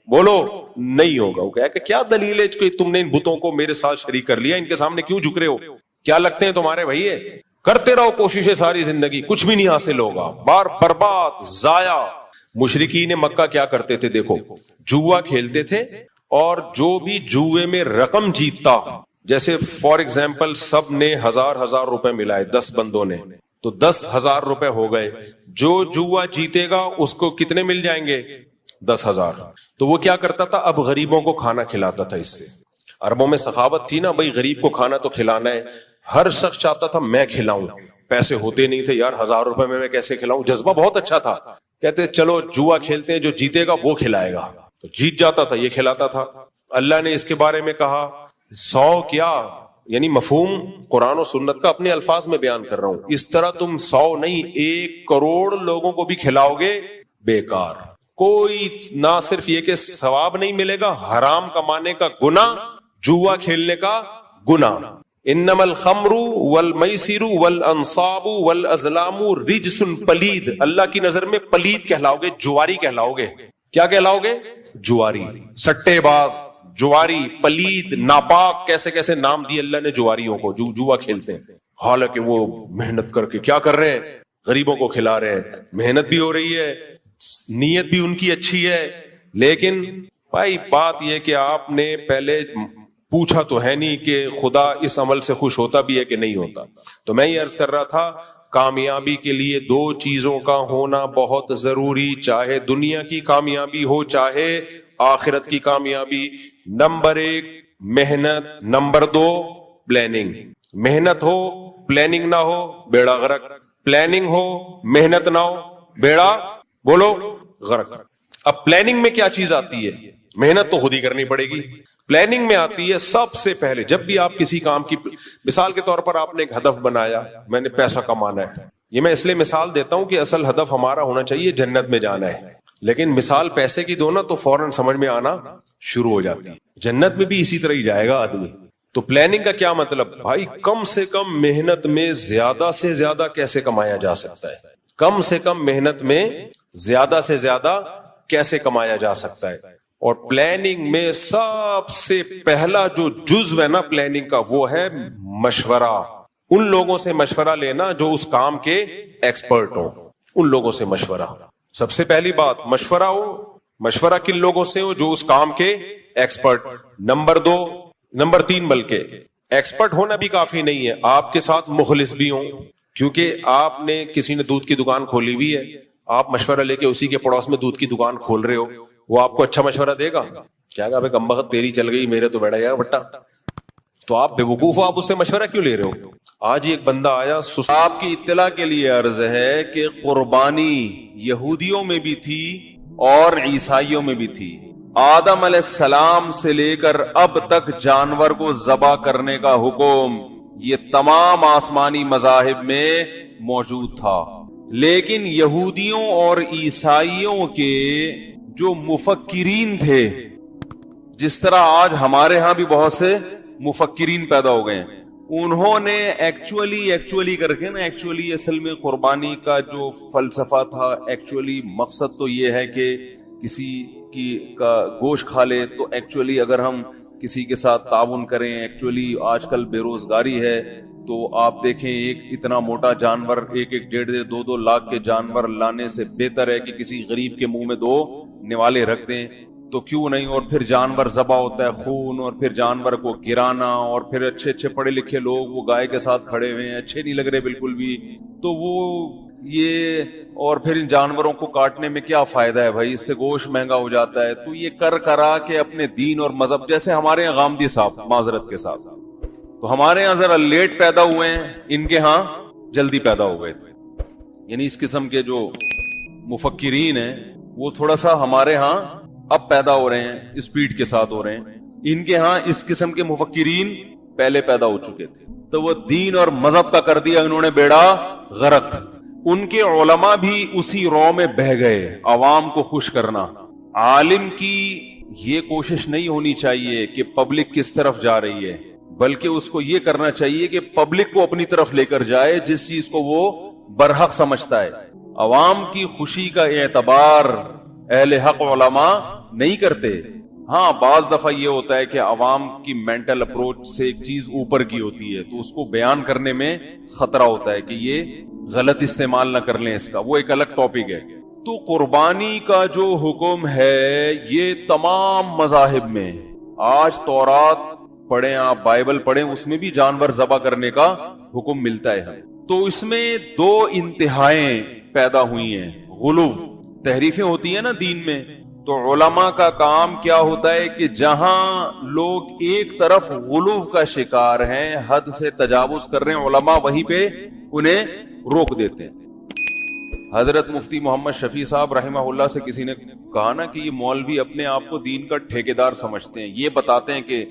بولو نہیں ہوگا. وہ کہے کہ کیا دلیل ہے کہ تم نے ان بتوں کو میرے ساتھ شریک کر لیا, ان کے سامنے کیوں جھک رہے ہو, کیا لگتے ہیں تمہارے بھائی ہے؟ کرتے رہو کوششیں ساری زندگی, کچھ بھی نہیں حاصل ہوگا, بار برباد ضائع. مشرکین مکہ کیا کرتے تھے دیکھو, جوا کھیلتے تھے, اور جو بھی جوے میں رقم جیتتا, جیسے فار ایگزامپل سب نے 1000 روپے ملائے, 10 بندوں نے, تو 10,000 روپے ہو گئے. جو جوا جیتے گا اس کو کتنے مل جائیں گے؟ 10,000. تو وہ کیا کرتا تھا, اب غریبوں کو کھانا کھلاتا تھا. اس سے عربوں میں سخاوت تھی نا, بھائی غریب کو کھانا تو کھلانا ہے. ہر شخص چاہتا تھا میں کھلاؤں, پیسے ہوتے نہیں تھے یار, 1000 روپے میں کیسے کھلاؤں. جذبہ بہت اچھا تھا, کہتے چلو جوا کھیلتے ہیں, جو جیتے گا وہ کھلائے گا. تو جیت جاتا تھا, یہ کھلاتا تھا. اللہ نے اس کے بارے میں کہا 100 کیا, یعنی مفہوم قرآن و سنت کا اپنے الفاظ میں بیان کر رہا ہوں. اس طرح تم 100 نہیں 1 کروڑ لوگوں کو بھی کھلاؤ گے, بیکار. کوئی نہ صرف یہ کہ ثواب نہیں ملے گا, حرام کمانے کا گناہ, جوا کھیلنے کا گناہ. انما الخمر والمیسر والانصاب والازلام رجس پلید, اللہ کی نظر میں پلید کہلاؤ گے, جواری کہلاؤ گے. کیا کہلاؤ گے؟ جواری, سٹے باز, جواری, پلید, ناپاک. کیسے کیسے نام دیے اللہ نے جواریوں کو جو جوا کھیلتے ہیں. حالانکہ وہ محنت کر کے کیا کر رہے ہیں, غریبوں کو کھلا رہے ہیں, محنت بھی ہو رہی ہے, نیت بھی ان کی اچھی ہے. لیکن بھائی بات یہ کہ آپ نے پہلے پوچھا تو ہے نہیں کہ خدا اس عمل سے خوش ہوتا بھی ہے کہ نہیں ہوتا. تو میں یہ عرض کر رہا تھا, کامیابی کے لیے 2 چیزوں کا ہونا بہت ضروری, چاہے دنیا کی کامیابی ہو چاہے آخرت کی کامیابی. نمبر 1 محنت, نمبر 2 پلاننگ. محنت ہو پلاننگ نہ ہو بیڑا غرق, پلاننگ ہو محنت نہ ہو بیڑا بولو غرق. اب پلاننگ میں کیا چیز آتی ہے؟ محنت تو خود ہی کرنی پڑے گی. پلاننگ میں آتی ہے سب سے پہلے, جب بھی آپ کسی کام کی, مثال کے طور پر آپ نے ایک ہدف بنایا, میں نے پیسہ کمانا ہے. یہ میں اس لیے مثال دیتا ہوں کہ اصل ہدف ہمارا ہونا چاہیے جنت میں جانا ہے, لیکن مثال پیسے کی دو نا تو فوراً سمجھ میں آنا شروع ہو جاتی ہے. جنت میں بھی اسی طرح ہی جائے گا آدمی. تو پلاننگ کا کیا مطلب؟ بھائی کم سے کم محنت میں زیادہ سے زیادہ کیسے کمایا جا سکتا ہے, کم سے کم محنت میں زیادہ سے زیادہ کیسے کمایا جا سکتا ہے. اور پلاننگ میں سب سے پہلا جو جزو ہے نا پلاننگ کا وہ ہے مشورہ. ان لوگوں سے مشورہ لینا جو اس کام کے ایکسپرٹ ہوں, ان لوگوں سے مشورہ. سب سے پہلی بات مشورہ ہو. مشورہ کن لوگوں سے ہو؟ جو اس کام کے ایکسپرٹ. نمبر 3 بلکہ ایکسپرٹ ہونا بھی کافی نہیں ہے, آپ کے ساتھ مخلص بھی ہوں. کیونکہ آپ نے کسی نے دودھ کی دکان کھولی ہوئی ہے, آپ مشورہ لے کے اسی کے پڑوس میں دودھ کی دکان کھول رہے ہو, وہ آپ کو اچھا مشورہ دے گا؟ کیا کہا کم بخت تیری چل گئی, میرے تو بیٹھا گیا بٹا. تو آپ بے وقوف ہو, آپ اس سے مشورہ کیوں لے رہے ہو؟ آج ایک بندہ آیا, آپ کی اطلاع کے لیے عرض ہے کہ قربانی یہودیوں میں بھی تھی اور عیسائیوں میں بھی تھی. آدم علیہ السلام سے لے کر اب تک جانور کو ذبح کرنے کا حکم یہ تمام آسمانی مذاہب میں موجود تھا. لیکن یہودیوں اور عیسائیوں کے جو مفکرین تھے, جس طرح آج ہمارے ہاں بھی بہت سے مفکرین پیدا ہو گئے ہیں, انہوں نے ایکچولی کر کے نا اصل میں قربانی کا جو فلسفہ تھا, ایکچولی مقصد تو یہ ہے کہ کسی کی کا گوشت کھا لے, تو ایکچولی اگر ہم کسی کے ساتھ تعاون کریں, ایکچولی آج کل بے روزگاری ہے, تو آپ دیکھیں ایک اتنا موٹا جانور 1-1.5-2 لاکھ کے جانور لانے سے بہتر ہے کہ کسی غریب کے منہ میں 2 نوالے رکھ دیں, تو کیوں نہیں. اور پھر جانور ذبح ہوتا ہے, خون, اور پھر جانور کو گرانا, اور پھر اچھے پڑھے لکھے لوگ وہ گائے کے ساتھ کھڑے ہوئے ہیں, اچھے نہیں لگ رہے بالکل بھی, تو وہ یہ, اور پھر ان جانوروں کو کاٹنے میں کیا فائدہ ہے بھائی, اس سے گوشت مہنگا ہو جاتا ہے. تو یہ کرا کے اپنے دین اور مذہب, جیسے ہمارے یہاں غامدی صاحب معذرت کے ساتھ, تو ہمارے یہاں ذرا لیٹ پیدا ہوئے ہیں, ان کے ہاں جلدی پیدا ہو گئے تھے. یعنی اس قسم کے جو مفکرین ہیں وہ تھوڑا سا ہمارے ہاں اب پیدا ہو رہے ہیں, اسپیڈ کے ساتھ ہو رہے ہیں. ان کے ہاں اس قسم کے مفکرین پہلے پیدا ہو چکے تھے, تو وہ دین اور مذہب کا کر دیا انہوں نے بیڑا غرق. ان کے علماء بھی اسی رو میں بہ گئے, عوام کو خوش کرنا. عالم کی یہ کوشش نہیں ہونی چاہیے کہ پبلک کس طرف جا رہی ہے, بلکہ اس کو یہ کرنا چاہیے کہ پبلک کو اپنی طرف لے کر جائے جس چیز کو وہ برحق سمجھتا ہے. عوام کی خوشی کا اعتبار اہل حق علماء نہیں کرتے. ہاں بعض دفعہ یہ ہوتا ہے کہ عوام کی مینٹل اپروچ سے ایک چیز اوپر کی ہوتی ہے, تو اس کو بیان کرنے میں خطرہ ہوتا ہے کہ یہ غلط استعمال نہ کر لیں اس کا, وہ ایک الگ ٹاپک ہے. تو قربانی کا جو حکم ہے یہ تمام مذاہب میں, آج تورات پڑھیں آپ, بائبل پڑھیں, اس میں بھی جانور ذبح کرنے کا حکم ملتا ہے. تو اس میں 2 انتہائیں پیدا ہوئی ہیں. غلو, تحریفیں ہوتی ہیں نا دین میں, تو علماء کا کام کیا ہوتا ہے کہ جہاں لوگ ایک طرف غلو کا شکار ہیں, حد سے تجاوز کر رہے ہیں, علماء وہیں پہ انہیں روک دیتے ہیں. حضرت مفتی محمد شفیع صاحب رحمہ اللہ سے کسی نے کہا نا کہ یہ مولوی اپنے آپ کو دین کا ٹھیکیدار سمجھتے ہیں, یہ بتاتے ہیں کہ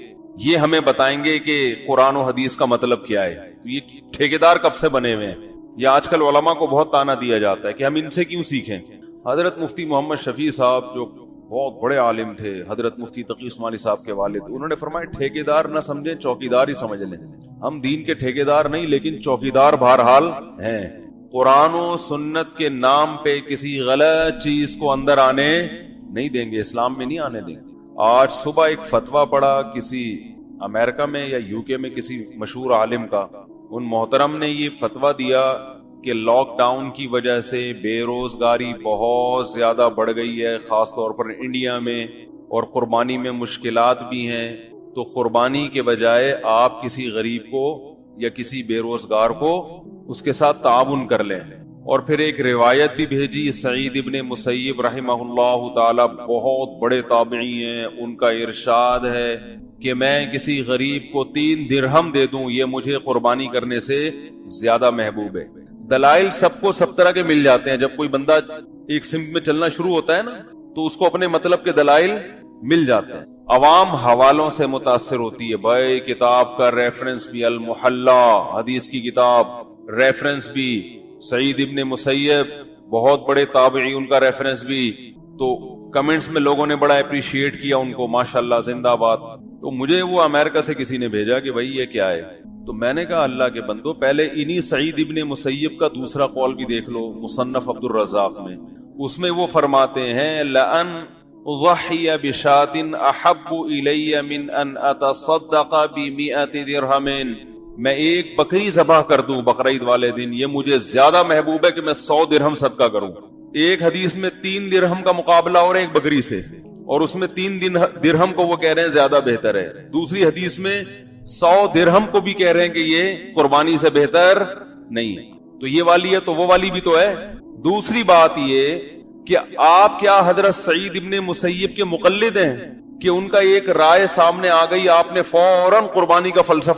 یہ ہمیں بتائیں گے کہ قرآن و حدیث کا مطلب کیا ہے. تو یہ ٹھیکیدار کب سے بنے ہوئے ہیں؟ یہ آج کل علماء کو بہت تانا دیا جاتا ہے کہ ہم ان سے کیوں سیکھیں. حضرت مفتی محمد شفیع صاحب جو بہت بڑے عالم تھے, حضرت مفتی تقی عثمانی صاحب کے والد, انہوں نے فرمایا ٹھیکیدار نہ سمجھیں, چوکیدار ہی سمجھ لیں. ہم دین کے ٹھیکیدار نہیں لیکن چوکیدار بہرحال ہیں. قرآن و سنت کے نام پہ کسی غلط چیز کو اندر آنے نہیں دیں گے, اسلام میں نہیں آنے دیں گے. آج صبح ایک فتویٰ پڑا کسی امریکہ میں یا UK میں کسی مشہور عالم کا, ان محترم نے یہ فتویٰ دیا کہ لاک ڈاؤن کی وجہ سے بے روزگاری بہت زیادہ بڑھ گئی ہے, خاص طور پر انڈیا میں, اور قربانی میں مشکلات بھی ہیں, تو قربانی کے بجائے آپ کسی غریب کو یا کسی بے روزگار کو اس کے ساتھ تعاون کر لیں. اور پھر ایک روایت بھی بھیجی, سعید ابن مسیب رحمہ اللہ تعالی بہت بڑے تابعی ہیں, ان کا ارشاد ہے کہ میں کسی غریب کو 3 درہم دے دوں, یہ مجھے قربانی کرنے سے زیادہ محبوب ہے. دلائل سب کو سب طرح کے مل جاتے ہیں. جب کوئی بندہ ایک سمت میں چلنا شروع ہوتا ہے نا, تو اس کو اپنے مطلب کے دلائل مل جاتے ہیں. عوام حوالوں سے متاثر ہوتی ہے. بھائی کتاب کا ریفرنس بھی المحلہ, حدیث کی کتاب, ریفرنس بھی سعید ابن مسیب, بہت بڑے تابعی, ان کا ریفرنس بھی. تو کمنٹس میں لوگوں نے بڑا اپریشیٹ کیا ان کو, ماشاءاللہ زندہ باد. تو مجھے وہ امریکہ سے کسی نے بھیجا کہ بھائی یہ کیا ہے, تو میں نے کہا اللہ کے بندو پہلے انہی سعید ابن مسیب کا دوسرا قول بھی دیکھ لو, مصنف عبد الرزاق میں. اس میں وہ فرماتے ہیں لأن ضحی بشات احب الی من ان اتصدق ب100 درہم، میں ایک بکری ذبح کر دوں بقرعید والے دن، یہ مجھے زیادہ محبوب ہے کہ میں 100 درہم صدقہ کروں۔ ایک حدیث میں 3 درہم کا مقابلہ اور ایک بکری سے، اور اس میں 3 درہم کو وہ کہہ رہے ہیں زیادہ بہتر ہے، دوسری حدیث میں 100 درہم کو بھی کہہ رہے ہیں کہ یہ قربانی سے بہتر نہیں، تو یہ والی ہے تو وہ والی بھی تو ہے۔ دوسری بات یہ کہ آپ کیا حضرت سعید ابن مسیب کے مقلد ہیں کہ ان کا ایک رائے سامنے آ گئی، آپ نے فوراً قربانی کا فلسفہ